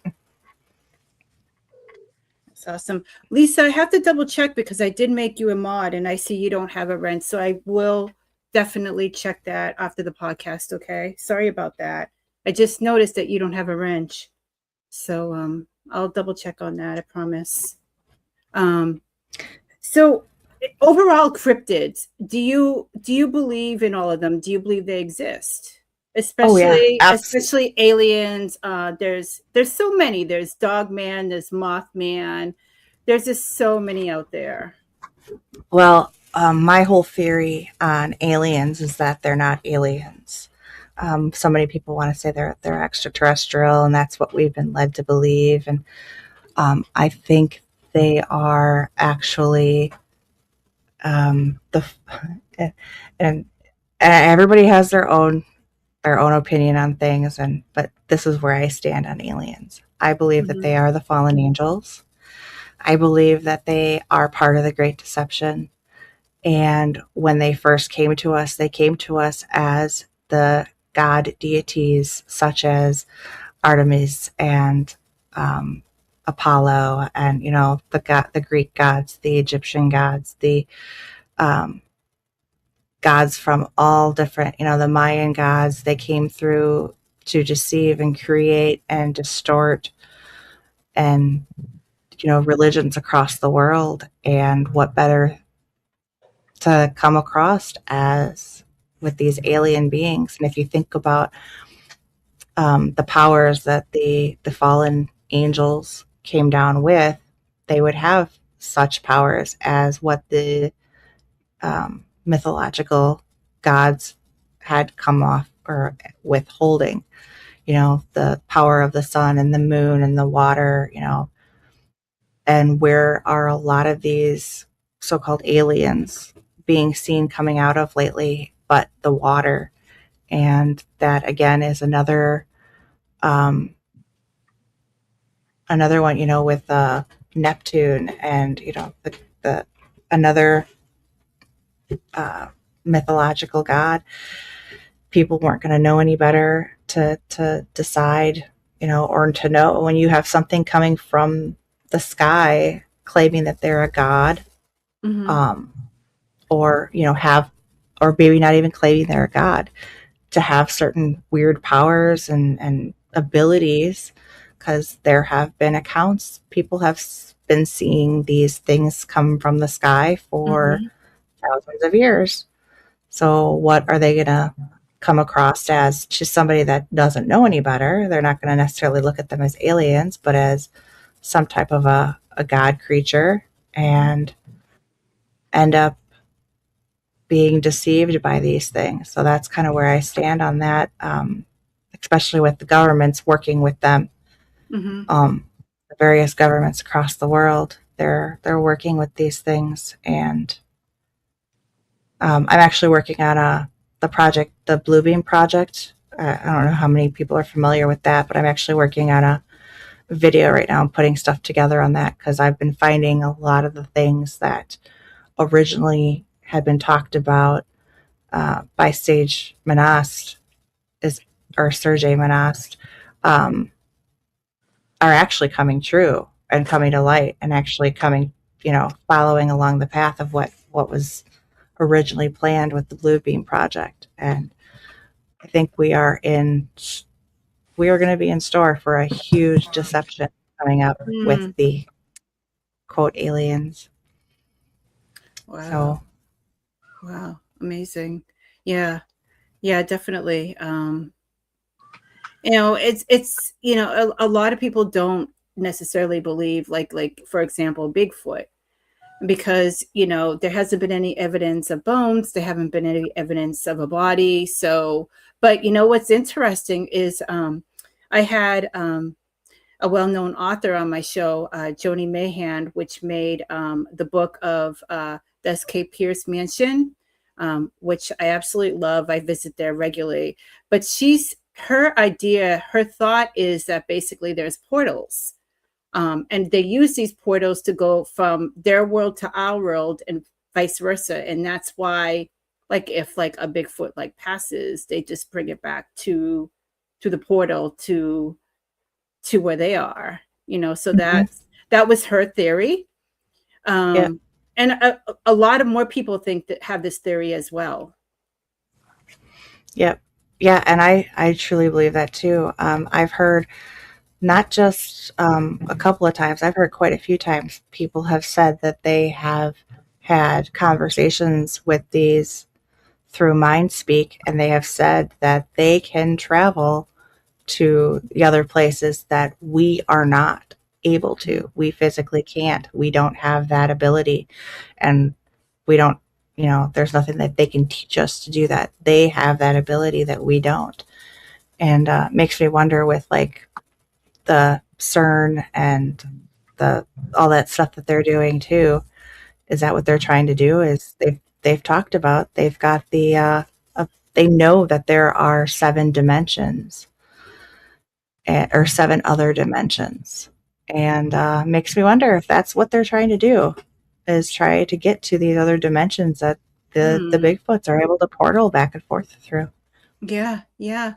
That's awesome. Lisa, I have to double check because I did make you a mod and I see you don't have a wrench. So I will definitely check that after the podcast. Okay. Sorry about that. I just noticed that you don't have a wrench. So I'll double check on that. I promise. So overall cryptids, do you believe in all of them? Do you believe they exist? Oh yeah, Especially aliens. There's so many. There's Dogman, there's Mothman. There's just so many out there. Well, my whole theory on aliens is that they're not aliens. So many people want to say they're extraterrestrial, and that's what we've been led to believe. And I think they are actually the and everybody has their own opinion on things, but this is where I stand on aliens. I believe that Mhm. they are the fallen angels. I believe that they are part of the Great Deception. And when they first came to us, they came to us as the god deities such as Artemis and Apollo, and the Greek gods, the Egyptian gods, the um, gods from all different, the Mayan gods. They came through to deceive and create and distort and religions across the world. And what better to come across as with these alien beings? And if you think about the powers that the fallen angels came down with, they would have such powers as what the mythological gods had come off or withholding. The power of the sun and the moon and the water. And where are a lot of these so-called aliens being seen coming out of lately? But the water, and that again is another one, with Neptune, and the another mythological god. People weren't going to know any better to decide, or to know when you have something coming from the sky claiming that they're a god, Mhm. or have, or maybe not even claiming they're a god, to have certain weird powers and abilities, because there have been accounts, people have been seeing these things come from the sky for Mhm. thousands of years. So what are they going to come across as? Just somebody that doesn't know any better. They're not going to necessarily look at them as aliens, but as some type of a god creature, and end up being deceived by these things. So that's kind of where I stand on that, especially with the governments working with them. Mhm. The various governments across the world, they're working with these things. And I'm actually working on the project, the Bluebeam project. I don't know how many people are familiar with that, but I'm actually working on a video right now and putting stuff together on that, because I've been finding a lot of the things that originally had been talked about by Sage Monast, or Sergei Monast, are actually coming true and coming to light, and actually coming, following along the path of what was originally planned with the Bluebeam project. And I think we are going to be in store for a huge deception coming up with Mm. the quote aliens. Wow. So Wow. Amazing. Yeah. Yeah, definitely. It's a lot of people don't necessarily believe, like for example, Bigfoot, because there hasn't been any evidence of bones, there haven't been any evidence of a body. So, but what's interesting is I had a well-known author on my show, Joni Mahan, which made the book of the S.K. Pierce Mansion, which I absolutely love. I visit there regularly. But her thought is that basically there's portals. And they use these portals to go from their world to our world and vice versa. And that's why, like, if like a Bigfoot like passes, they just bring it back to the portal to where they are. So mhm. that was her theory. Yeah, And a lot of more people think that have this theory as well. yeah, yeah, and I truly believe that too. I've heard not just a couple of times, I've heard quite a few times people have said that they have had conversations with these through mind speak, and they have said that they can travel to the other places that we are not able to. We physically can't. We don't have that ability. And we don't, there's nothing that they can teach us to do that. They have that ability that we don't. And makes me wonder with like the CERN and the all that stuff that they're doing too. Is that what they're trying to do? Is they've talked about they've got they know that there are 7 dimensions or 7 other dimensions, and makes me wonder if that's what they're trying to do is try to get to these other dimensions that the Bigfoots are able to portal back and forth through. Yeah, yeah.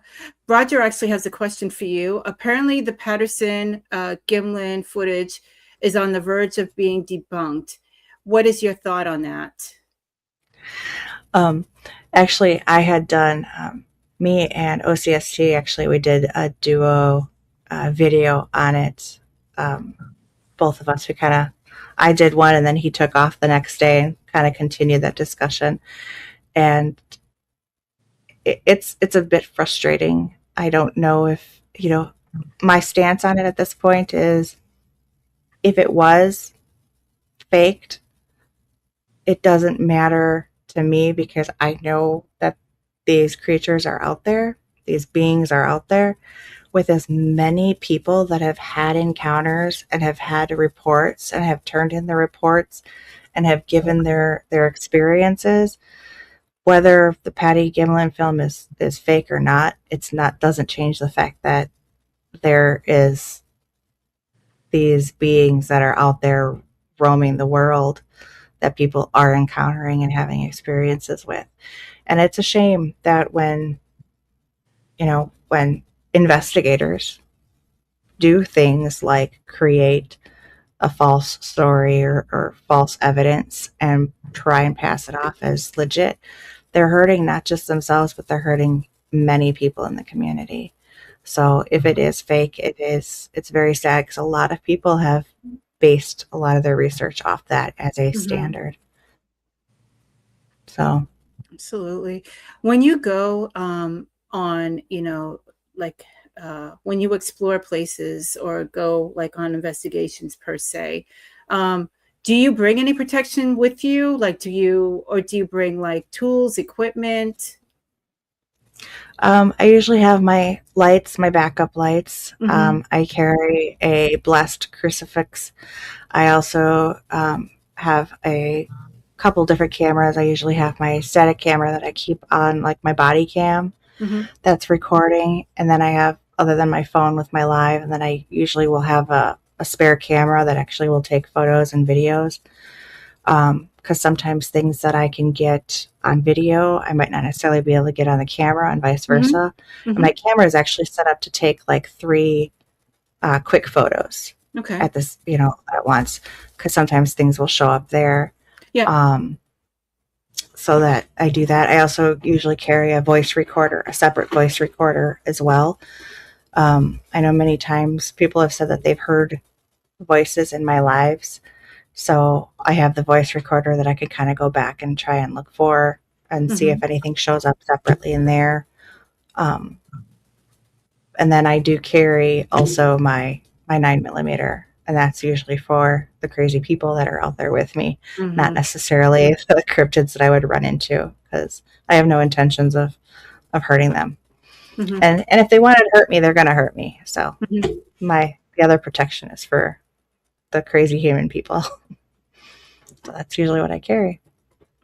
Roger actually has a question for you. Apparently, the Patterson Gimlin footage is on the verge of being debunked. What is your thought on that? Actually, I had done me and OCST. Actually, we did a duo video on it. Both of us. I did one, and then he took off the next day and kind of continued that discussion. And it's a bit frustrating. I don't know if my stance on it at this point is if it was faked, it doesn't matter to me because I know that these creatures are out there, these beings are out there with as many people that have had encounters and have had reports and have turned in the reports and have given their experiences. Whether the Patty Gimlin film is fake or not, doesn't change the fact that there is these beings that are out there roaming the world that people are encountering and having experiences with. And it's a shame that when investigators do things like create a false story or false evidence and try and pass it off as legit, they're hurting not just themselves, but they're hurting many people in the community. So if it is fake, it's very sad because a lot of people have based a lot of their research off that as a standard. So absolutely. When you go on, when you explore places or go like on investigations per se, do you bring any protection with you? Like, do you bring like tools, equipment? I usually have my lights, my backup lights. I carry a blessed crucifix. I also have a couple different cameras. I usually have my static camera that I keep on like my body cam that's recording. And then I have, other than my phone with my live, and then I usually will have a spare camera that actually will take photos and videos. Because sometimes things that I can get on video, I might not necessarily be able to get on the camera and vice versa. And my camera is actually set up to take like 3 quick photos at this, at once, because sometimes things will show up there. Yeah. So that I do that. I also usually carry a voice recorder, a separate voice recorder as well. I know many times people have said that they've heard voices in my lives. So I have the voice recorder that I could kind of go back and try and look for and see if anything shows up separately in there. And then I do carry also my 9mm, and that's usually for the crazy people that are out there with me, not necessarily the cryptids that I would run into, because I have no intentions of hurting them. And if they wanted to hurt me, they're going to hurt me. So the other protection is for the crazy human people. So that's usually what I carry.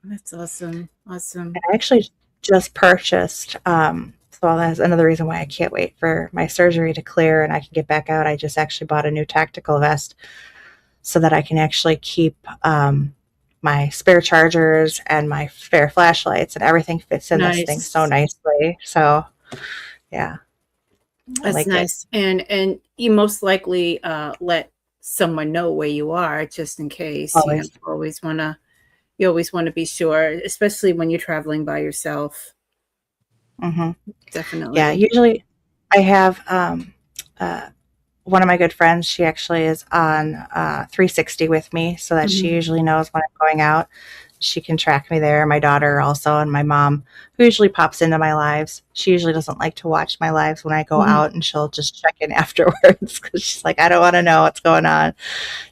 That's awesome. Awesome. I actually just purchased, so that's another reason why I can't wait for my surgery to clear and I can get back out. I just actually bought a new tactical vest so that I can actually keep my spare chargers and my spare flashlights, and everything fits in this thing so nicely. So yeah. That's nice. And you most likely let someone know where you are just in case. Always. You always want to be sure, especially when you're traveling by yourself. Mm-hmm. Definitely. Yeah, usually I have one of my good friends, she actually is on 360 with me, so that she Mhm. usually knows when I'm going out. She can track me there. My daughter also, and my mom, who usually pops into my lives. She usually doesn't like to watch my lives when I go Mhm. out, and she'll just check in afterwards because she's like, I don't want to know what's going on.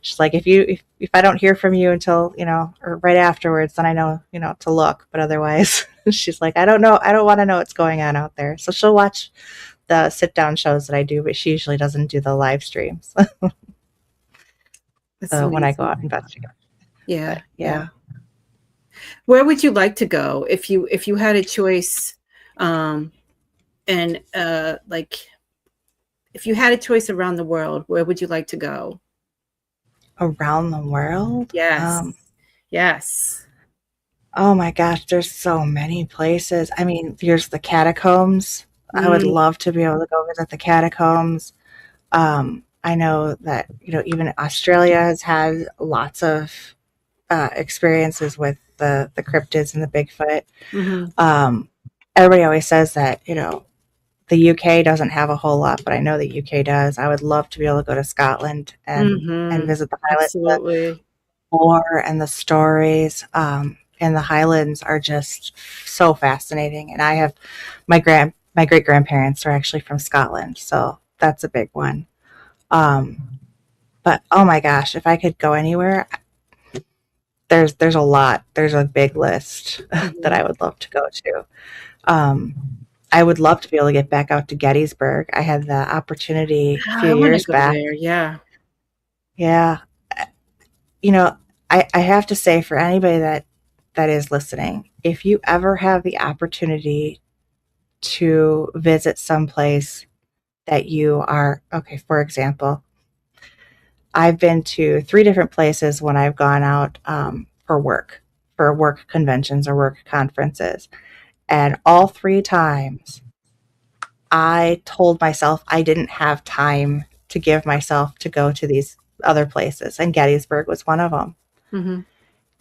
She's like, if I don't hear from you until, or right afterwards, then I know, to look. But otherwise, she's like, I don't know. I don't want to know what's going on out there. So she'll watch the sit down shows that I do, but she usually doesn't do the live streams. That's So when I go amazing. out and investigate. Yeah, But yeah. Where would you like to go if you had a choice, and like if you had a choice around the world, where would you like to go? Around the world? Yes. Yes. Oh my gosh, there's so many places. I mean, there's the catacombs. I would Mm, love to be able to go visit the catacombs. I know that, even Australia has had lots of experiences with the cryptids and the Bigfoot. mhm, Um, Everybody always says that, the UK doesn't have a whole lot, but I know the UK does. I would love to be able to go to Scotland and mhm. visit the Highlands. The Absolutely. lore and the stories in the Highlands are just so fascinating. And I have my great grandparents are actually from Scotland, so that's a big one. But oh my gosh, if I could go anywhere, there's a lot. There's a big list that Mhm. I would love to go to. Um, I would love to be able to get back out to Gettysburg. I had the opportunity a Ah, few I want to years go back. there. Yeah. Yeah. You know, I have to say, for anybody that is listening, if you ever have the opportunity to visit someplace that you are, okay, for example, I've been to 3 different places when I've gone out for work conventions or work conferences. And all 3 times I told myself I didn't have time to give myself to go to these other places. And Gettysburg was one of them. Mhm.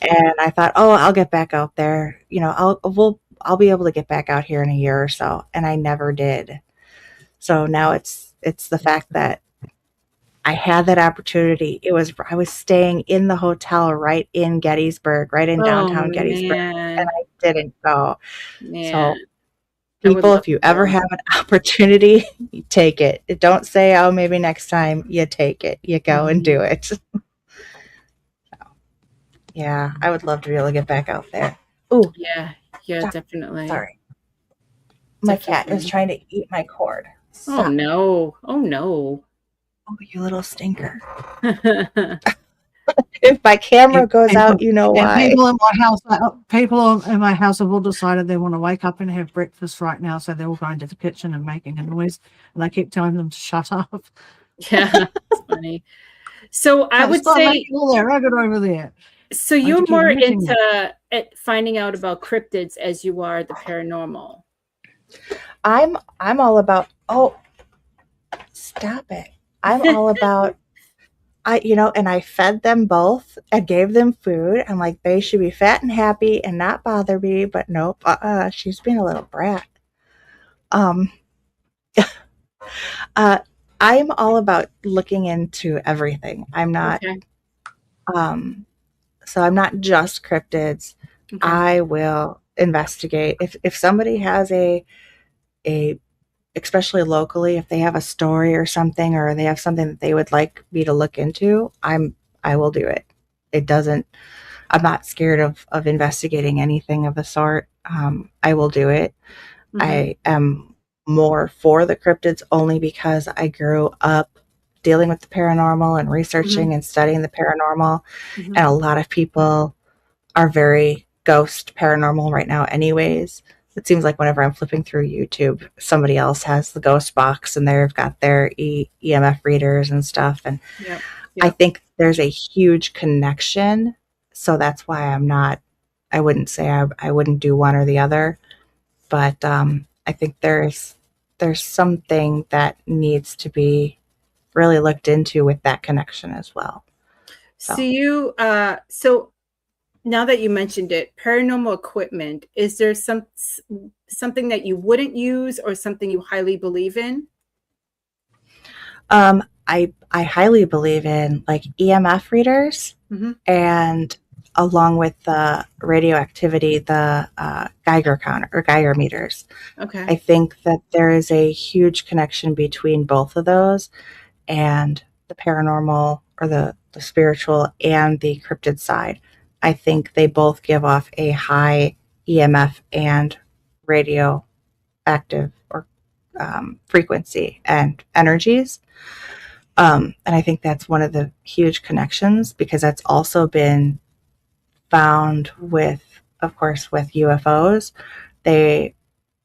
And I thought, oh, I'll get back out there. I'll be able to get back out here in a year or so. And I never did. So now it's the fact that I had that opportunity. I was staying in the hotel right in Gettysburg, right in Oh downtown Gettysburg, and man, I didn't go. man, So I would people, love if you to ever go. have an opportunity, you take it. Don't say, oh, maybe next time. You take it. You go and Mhm. do it. Yeah, I would love to be able to get back out there. Ooh, Yeah, yeah, stop. definitely, Sorry. My cat is definitely. trying to eat my cord. Oh Stop. no, oh no. Oh, you little stinker. If my camera goes out, People you know and why. people in my house, people in my house have all decided they want to wake up and have breakfast right now, so they're all going to the kitchen and making a noise, and I keep telling them to shut up. Yeah, it's funny. So I Like, would stop say, making all that racket over there. so I have to you're keep more muting them. into finding out about cryptids as you are the paranormal. I'm all about, oh, stop it. I'm all about, and I fed them both and gave them food. I'm like, they should be fat and happy and not bother me, but nope, she's being a little brat. Um, uh, I'm all about looking into everything. Okay, Um, so I'm not just cryptids. okay. I will investigate. If somebody has a especially locally, if they have a story or something, or they have something that they would like me to look into, I will do it. It doesn't. I'm not scared of investigating anything of the sort. I will do it. Mhm, I am more for the cryptids only because I grew up dealing with the paranormal and mhm, researching and studying the paranormal, mhm. and a lot of people are very ghost paranormal right now anyways. It seems like whenever I'm flipping through YouTube, somebody else has the ghost box and they've got their EMF readers and stuff. And Yep, I yep. think there's a huge connection. So that's why I wouldn't say I wouldn't do one or the other. But I think there's something that needs to be really looked into with that connection as well. So So so now that you mentioned it, paranormal equipment, is there something that you wouldn't use or something you highly believe in? I highly believe in like EMF readers, Mhm. and along with the radioactivity, the Geiger counter or Geiger meters. Okay. I think that there is a huge connection between both of those and the paranormal or the spiritual and the cryptid side. I think they both give off a high EMF and radioactive or frequency and energies. And I think that's one of the huge connections, because that's also been found with, of course, with UFOs. They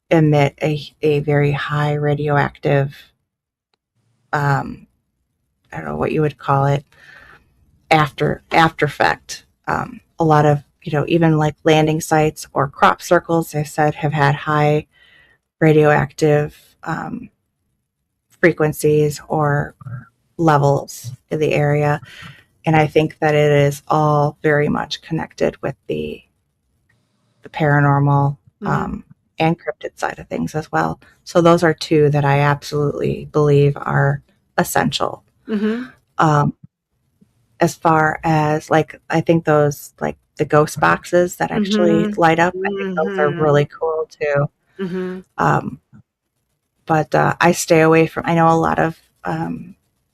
emit a very high radioactive, I don't know what you would call it, after effect. A lot of, even like landing sites or crop circles, they said, have had high radioactive frequencies or levels in the area. And I think that it is all very much connected with the paranormal and cryptid side of things as well. So those are two that I absolutely believe are essential. Mm-hmm. As far as like, I think those like the ghost boxes that actually light up, I think those are really cool too. But I stay away from, I know a lot of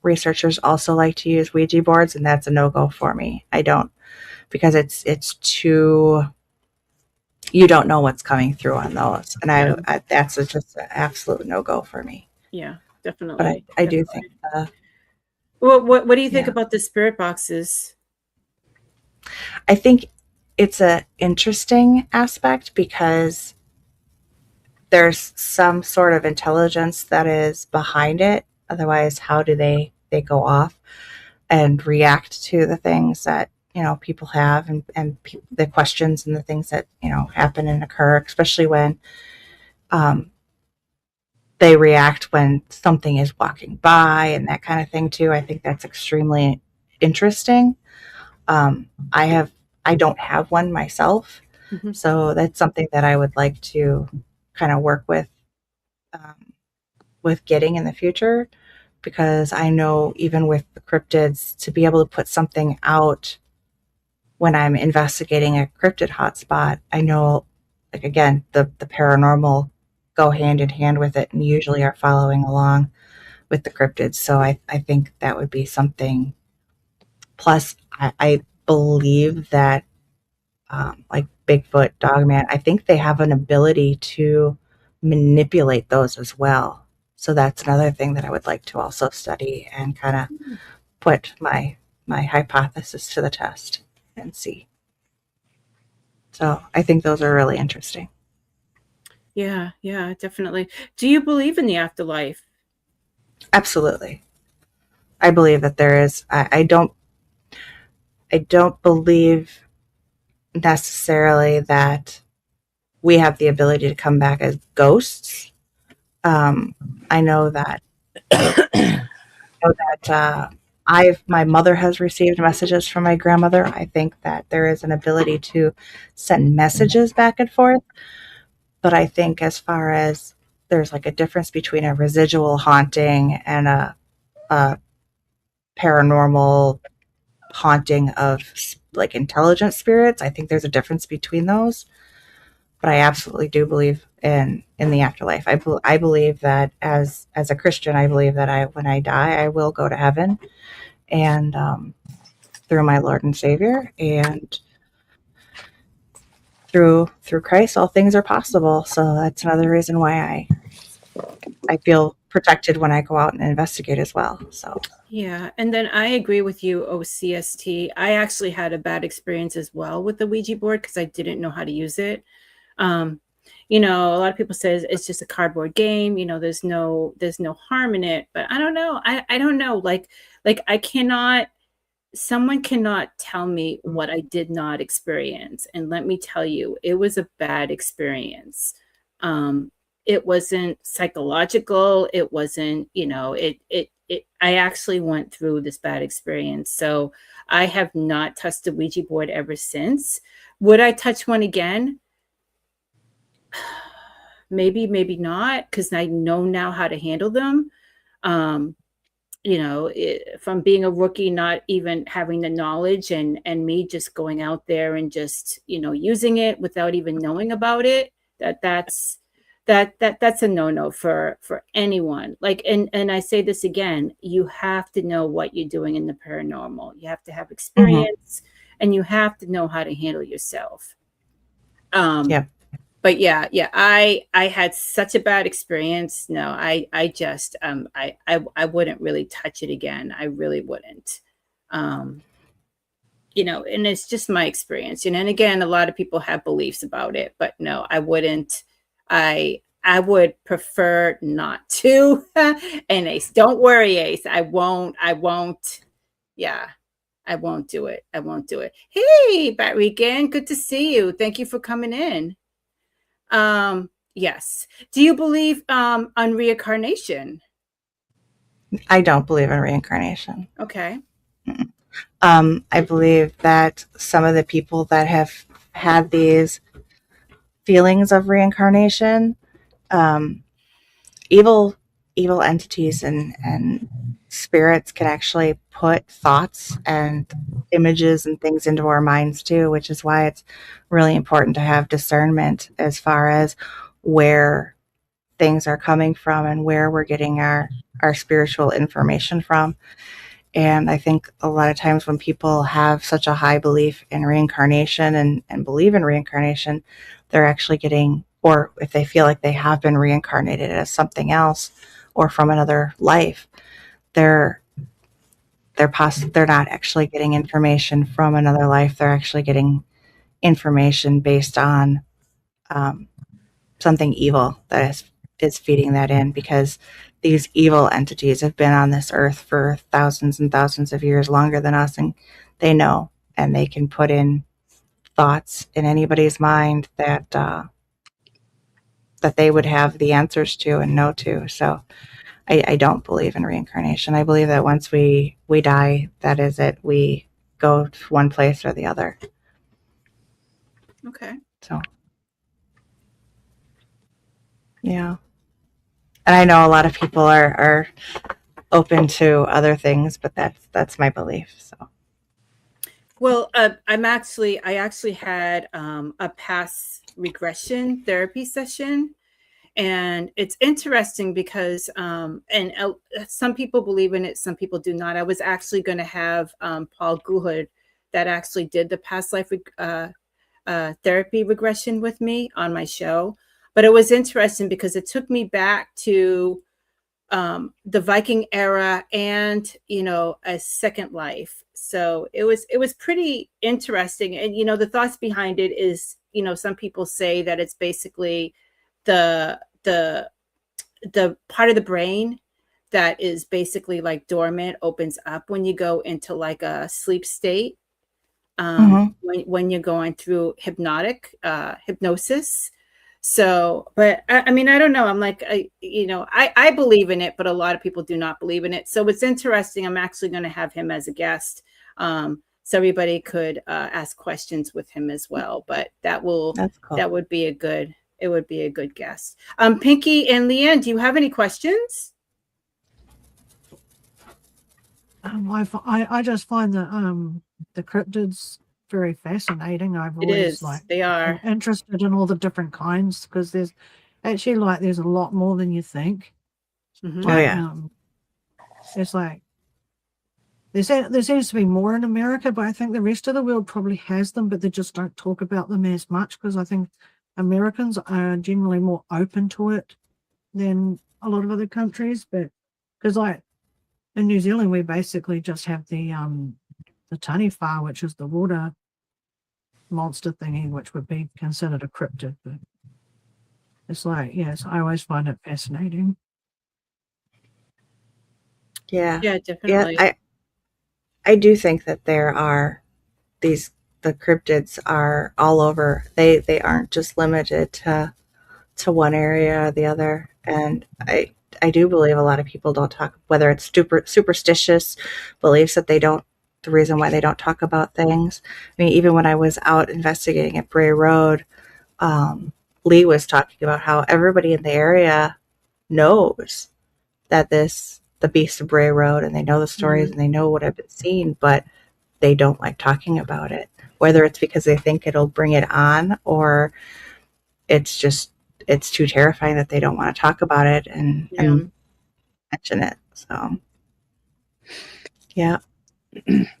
researchers also like to use Ouija boards, and that's a no-go for me. I don't, because it's too, you don't know what's coming through on those. And I that's just an absolute no-go for me. Yeah, But definitely. I do think, Well, what do you think yeah. about the spirit boxes? I think it's a interesting aspect because there's some sort of intelligence that is behind it. Otherwise, how do they go off and react to the things that, people have, and the questions and the things that, happen and occur, especially when they react when something is walking by and that kind of thing too. I think that's extremely interesting. I don't have one myself, so that's something that I would like to kind of work with getting in the future, because I know even with the cryptids, to be able to put something out when I'm investigating a cryptid hotspot, I know, like, again, the paranormal go hand in hand with it and usually are following along with the cryptids. So I think that would be something. Plus, I believe that like Bigfoot, Dogman, I think they have an ability to manipulate those as well. So that's another thing that I would like to also study and kind of put my hypothesis to the test and see. So I think those are really interesting. Yeah, definitely. Do you believe in the afterlife? Absolutely. I believe that there is. I don't believe necessarily that we have the ability to come back as ghosts. I know that my mother has received messages from my grandmother. I think that there is an ability to send messages back and forth. But I think as far as there's like a difference between a residual haunting and a paranormal haunting of like intelligent spirits, I think there's a difference between those. But I absolutely do believe in the afterlife. I believe that as a Christian, I believe that when I die, I will go to heaven, and through my Lord and Savior, and through Christ, all things are possible. So that's another reason why I feel protected when I go out and investigate as well. So Yeah, and then I agree with you, OCST. I actually had a bad experience as well with the Ouija board because I didn't know how to use it. A lot of people say it's just a cardboard game. There's no harm in it, but I don't know. I don't know. Like I cannot. Someone cannot tell me what I did not experience, and let me tell you, it was a bad experience. It wasn't psychological. It wasn't. I actually went through this bad experience, so I have not touched a Ouija board ever since. Would I touch one again? Maybe not, because I know now how to handle them. from being a rookie, not even having the knowledge, and me just going out there and just, using it without even knowing about it, that's a no-no for anyone. Like, and I say this again, you have to know what you're doing in the paranormal. You have to have experience, and you have to know how to handle yourself. Yep. But yeah, I had such a bad experience. No, I just I wouldn't really touch it again. I really wouldn't. And it's just my experience. And again, a lot of people have beliefs about it, but no, I wouldn't. I would prefer not to. And Ace, don't worry, Ace. I won't. Yeah, I won't do it. I won't do it. Hey, Bat Weekend, good to see you. Thank you for coming in. Yes. Do you believe on reincarnation? I don't believe in reincarnation. Okay. I believe that some of the people that have had these feelings of reincarnation, evil entities and spirits can actually put thoughts and images and things into our minds too, which is why it's really important to have discernment as far as where things are coming from and where we're getting our spiritual information from. And I think a lot of times when people have such a high belief in reincarnation and believe in reincarnation, they're actually getting, or if they feel like they have been reincarnated as something else or from another life, they're not actually getting information from another life. They're actually getting information based on something evil that is feeding that in, because these evil entities have been on this earth for thousands and thousands of years, longer than us, and they know, and they can put in thoughts in anybody's mind that that they would have the answers to and know to. So I don't believe in reincarnation. I believe that once we die, that is it. We go to one place or the other. Okay. So, yeah. And I know a lot of people are open to other things, but that's my belief. So, well, I actually had a past regression therapy session, and it's interesting because some people believe in it, some people do not. I was actually going to have Paul Guhud, that actually did the past life therapy regression with me, on my show. But it was interesting because it took me back to the Viking era and, a second life. So it was pretty interesting. And, the thoughts behind it is, some people say that it's basically the part of the brain that is basically like dormant opens up when you go into like a sleep state. When you're going through hypnosis. So, but I mean, I don't know. I'm like, I believe in it, but a lot of people do not believe in it. So it's interesting. I'm actually going to have him as a guest, so everybody could ask questions with him as well. But that's cool. That would be a good. It would be a good guest. Pinky and Leanne, do you have any questions? I just find that the cryptids very fascinating. I've always they are been interested in all the different kinds, because there's actually there's a lot more than you think. Mm-hmm. Oh yeah. It's like there seems to be more in America, but I think the rest of the world probably has them, but they just don't talk about them as much, because I think Americans are generally more open to it than a lot of other countries. But because in New Zealand, we basically just have the taniwha, which is the water monster thingy, which would be considered a cryptid. But it's yes, I always find it fascinating. Yeah. Yeah, definitely. Yeah, I do think that there are the cryptids are all over. They aren't just limited to one area or the other. And I do believe a lot of people don't talk, whether it's superstitious beliefs that the reason why they don't talk about things. I mean, even when I was out investigating at Bray Road, Lee was talking about how everybody in the area knows that this the Beast of Bray Road, and they know the stories and they know what I've been seeing, but they don't like talking about it. Whether it's because they think it'll bring it on, or it's just it's too terrifying that they don't want to talk about it and mention it. So yeah.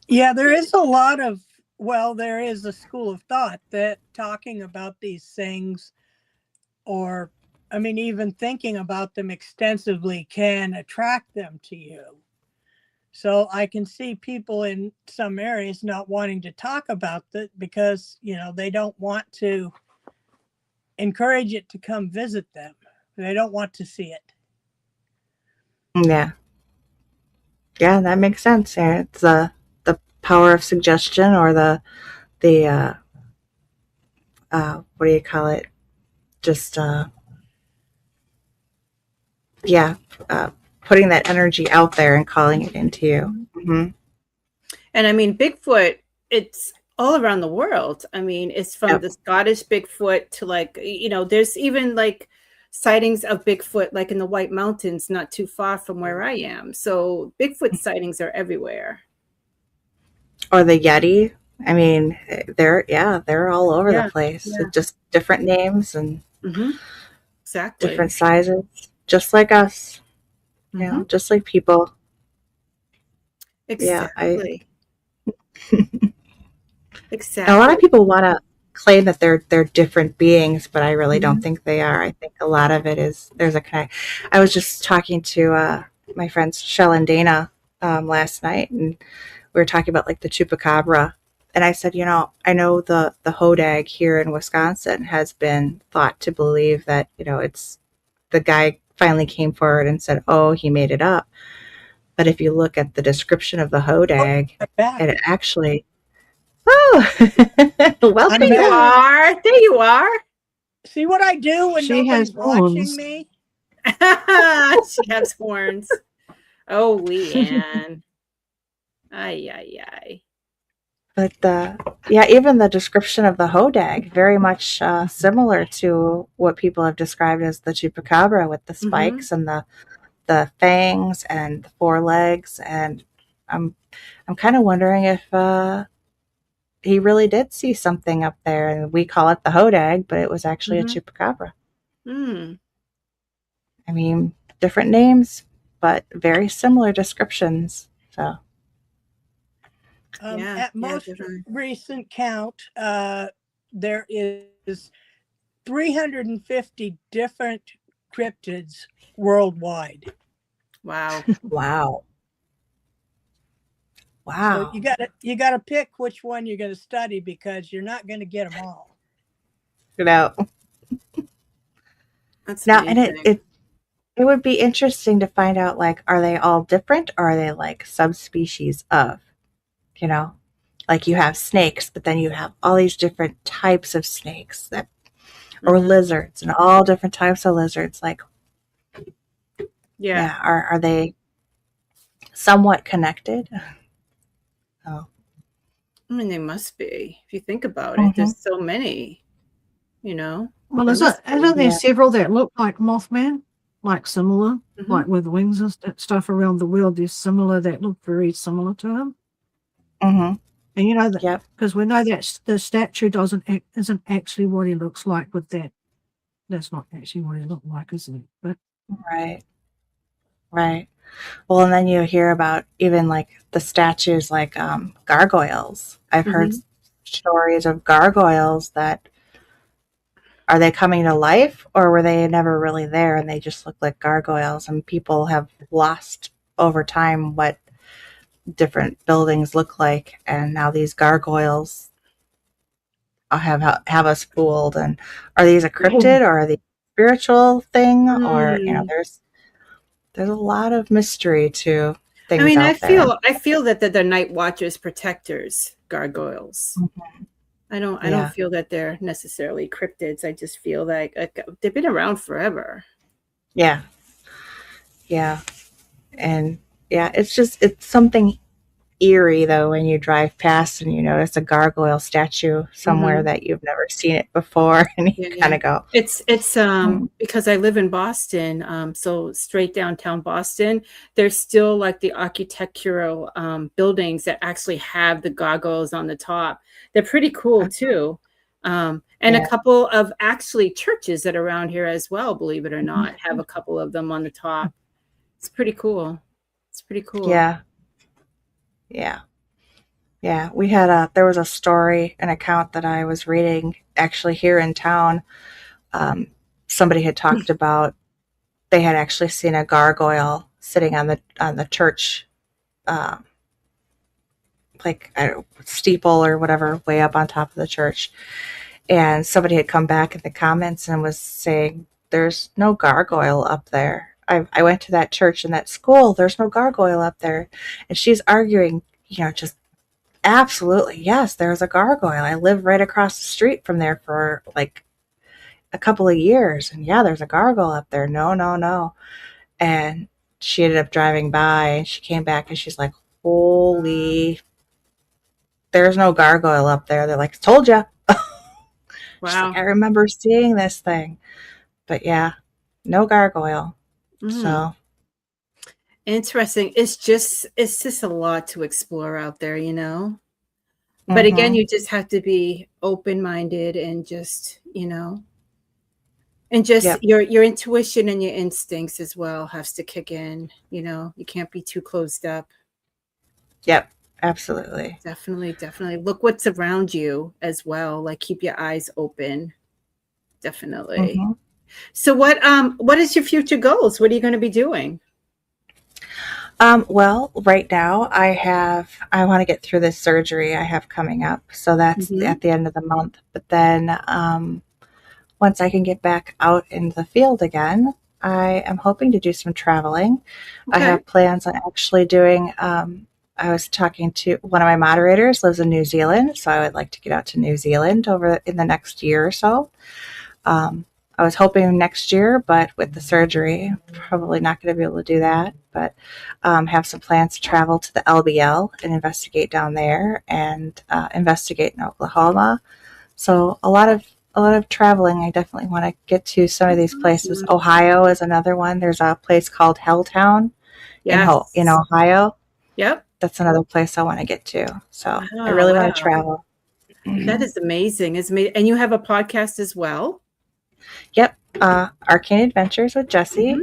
Yeah, there is a lot of, well, there is a school of thought that talking about these things, or I mean, even thinking about them extensively can attract them to you. So I can see people in some areas not wanting to talk about it because, you know, they don't want to encourage it to come visit them. They don't want to see it. Yeah. Yeah, that makes sense. Yeah, it's the power of suggestion, or the what do you call it? Just yeah, putting that energy out there and calling it into you. Mm-hmm. And I mean, Bigfoot, it's all around the world. I mean, it's from the Scottish Bigfoot to, like, you know, there's even like sightings of Bigfoot like in the White Mountains, not too far from where I am. So Bigfoot sightings are everywhere. Or the Yeti. I mean, they're all over the place. Yeah. Just different names and exactly different sizes, just like us. You know, just like people. Exactly. Exactly. A lot of people want to claim that they're different beings, but I really don't think they are. I think a lot of it is there's a connect. I was just talking to my friends Shell and Dana last night, and we were talking about like the chupacabra. And I said, you know, I know the hodag here in Wisconsin has been thought to believe that, you know, it's the guy finally came forward and said, oh, he made it up. But if you look at the description of the hodag, it actually, welcome. There you are. There you are. See what I do when nobody's watching me? She has horns. Oh, Leanne. Ay, ay, ay. But even the description of the hodag, very much similar to what people have described as the chupacabra, with the spikes and the fangs and the forelegs. And I'm kind of wondering if he really did see something up there, and we call it the hodag, but it was actually a chupacabra. I mean, different names, but very similar descriptions. So. At most recent count, there is 350 different cryptids worldwide. Wow. Wow. So you gotta pick which one you're gonna study, because you're not gonna get them all. No. That's now, amazing. And it would be interesting to find out, like, are they all different, or are they like subspecies of? You know, like you have snakes, but then you have all these different types of snakes that, or lizards, and all different types of lizards. Like, are they somewhat connected? Oh, I mean, they must be. If you think about it, there's so many. You know. Well, isn't there several that look like Mothman, like similar, like with wings and stuff around the world? There's similar that look very similar to him. And you know that because we know that the statue isn't actually what he looks like with that. That's not actually what he looked like, is it? But right. Well, and then you hear about even like the statues, like gargoyles. I've heard stories of gargoyles that, are they coming to life, or were they never really there and they just look like gargoyles? And people have lost over time what different buildings look like, and now these gargoyles have us fooled. And are these a cryptid, or are they a spiritual thing, or you know, there's a lot of mystery to things. I mean, I feel that they're night watchers, protectors, gargoyles. I don't feel that they're necessarily cryptids. I just feel like they've been around forever. Yeah. And it's something eerie though when you drive past and you notice a gargoyle statue somewhere Mhm. that you've never seen it before, and you Yeah, kind yeah. of go, It's "Hmm, because I live in Boston, so straight downtown Boston, there's still like the architectural buildings that actually have the gargoyles on the top. They're pretty cool too. And a yeah, couple of actually churches that are around here as well, believe it or mhm, not, have a couple of them on the top. It's pretty cool. It's pretty cool. yeah, yeah." Yeah, we had there was a story, an account that I was reading actually here in town. Um, Somebody had talked about they had actually seen a gargoyle sitting on the church, uh, like I don't, steeple or whatever, way up on top of the church. And somebody had come back in the comments and was saying, "There's no gargoyle up there. I went to that church and that school. There's no gargoyle up there." And she's arguing, just absolutely, yes, there's a gargoyle. I live right across the street from there for like a couple of years. And yeah, there's a gargoyle up there. No, no, no. And she ended up driving by and she came back and she's like, "Holy, there's no gargoyle up there." They're like, "Told ya." She's like, Wow. "I remember seeing this thing." But yeah, no gargoyle. Mm. So, Interesting. It's just a lot to explore out there, you know? But again, mm-hmm. you just have to be open-minded and just, and just Yep, your intuition and your instincts as well has to kick in, You can't be too closed up. yep, absolutely. Definitely, definitely. Look what's around you as well. Like keep your eyes open. Definitely. Mm-hmm. So what is your future goals? What are you going to be doing? Well, right now I want to get through this surgery I have coming up. So that's Mm-hmm. at the end of the month. But then once I can get back out in the field again, I am hoping to do some traveling. I Okay. have plans on actually doing, I was talking to one of my moderators lives in New Zealand. So I would like to get out to New Zealand over in the next year or so. Um, I was hoping next year, but with the surgery, probably not going to be able to do that. But have some plans to travel to the LBL and investigate down there, and investigate in Oklahoma. So a lot of traveling. I definitely want to get to some of these places. Awesome. Ohio is another one. There's a place called Helltown in Yes. Ohio. Yep. That's another place I want to get to. So I Oh, really want to wow. travel. That is amazing. It's amazing. And you have a podcast as well? Yep. Arcane Adventures with Mm-hmm.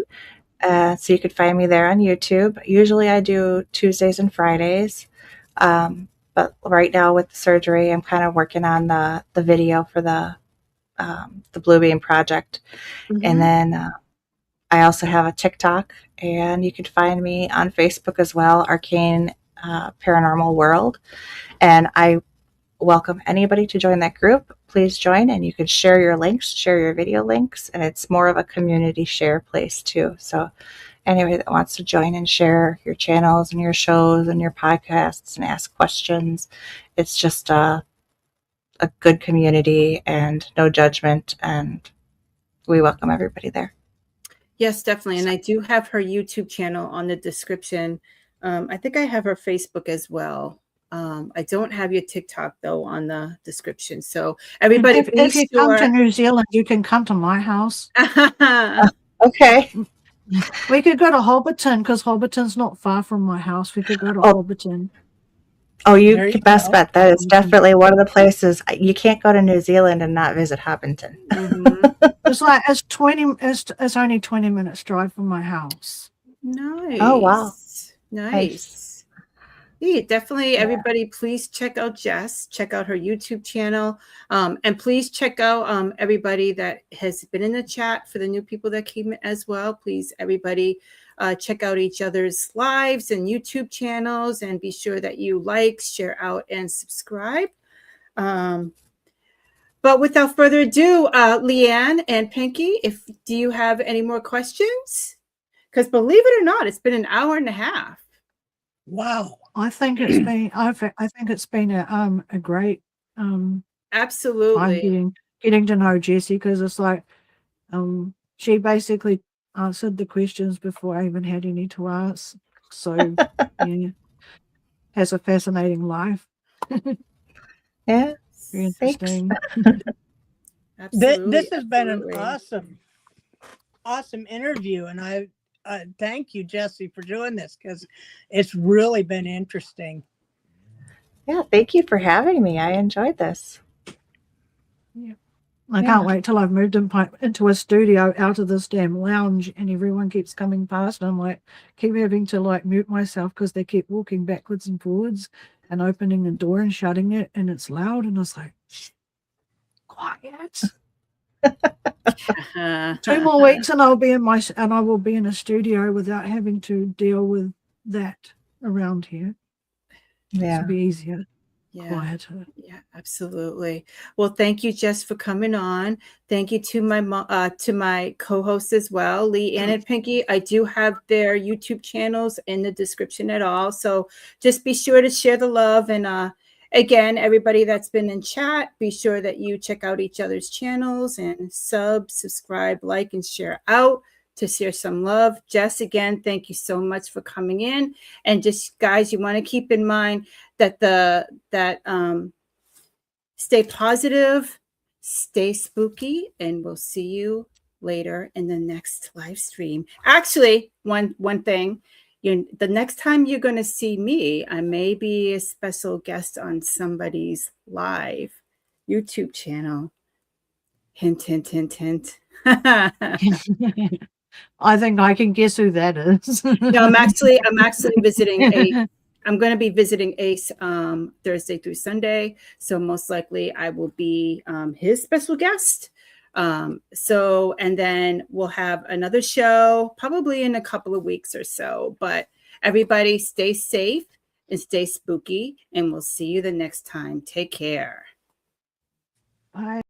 Jesse. So you could find me there on YouTube. Usually I do Tuesdays and Fridays. But right now with the surgery, I'm kind of working on the video for the Bluebeam project. And Mm-hmm. then I also have a TikTok, and you can find me on Facebook as well, Arcane Paranormal World. And I welcome anybody to join that group. Please join, and you can share your links, share your video links, and it's more of a community share place too. So anybody that wants to join and share your channels and your shows and your podcasts and ask questions, it's just a good community and no judgment, and we welcome everybody there. Yes, definitely. And So, I do have her YouTube channel on the description. I think I have her Facebook as well. I don't have your TikTok though on the description. So everybody, If be you come to sure. New Zealand, you can come to my house. okay. We could go to Hobbiton because Hobbiton's not far from my house. We could go to Oh, Hobbiton. you There you can best go. bet that is definitely one of the places you can't go to New Zealand and not visit Hobbiton. Mm-hmm. It's only 20 minutes drive from my house. Oh wow, Nice. nice. Nice. Yeah, definitely. Yeah. Everybody, please check out Jess. Check out her YouTube channel, and please check out everybody that has been in the chat for the new people that came as well. Please, everybody, check out each other's lives and YouTube channels, and be sure that you like, share out, and subscribe. But without further ado, Leanne and Pinky, do you have any more questions? Because believe it or not, it's been an hour and a half. Wow. I think it's been I think it's been a great time Absolutely. getting to know Jessie, because it's like she basically answered the questions before I even had any to ask. So yeah. has a fascinating life. Yeah. Very Thanks. interesting. Absolutely. This has been an absolutely. awesome interview, and I thank you, Jesse, for doing this because it's really been interesting. Yeah. Thank you for having me. I enjoyed this. I can't wait till I've moved into a studio out of this damn lounge and everyone keeps coming past and I'm like, keep having to like mute myself because they keep walking backwards and forwards and opening the door and shutting it and it's loud and it's like, shh, quiet. 2 more weeks and I will be in a studio without having to deal with that around here. Yeah. It'll be easier. Yeah. Quieter. Yeah, absolutely. Well, thank you, Jess, for coming on. Thank you to my co-hosts as well, Lee Ann and Pinky. I do have their YouTube channels in the description at all. So just be sure to share the love. And again, everybody that's been in chat, be sure that you check out each other's channels and subscribe, like, and share out to share some love. Jess, again, thank you so much for coming in. And just guys, you want to keep in mind that stay positive, stay spooky, and we'll see you later in the next live stream. Actually, one thing, the next time you're going to see me, I may be a special guest on somebody's live YouTube channel. Hint, hint, hint, hint. I think I can guess who that is. No, I'm actually visiting I'm going to be visiting Ace Thursday through Sunday. So most likely I will be his special guest. And then we'll have another show probably in a couple of weeks or so. But everybody stay safe and stay spooky. And we'll see you the next time. Take care. Bye.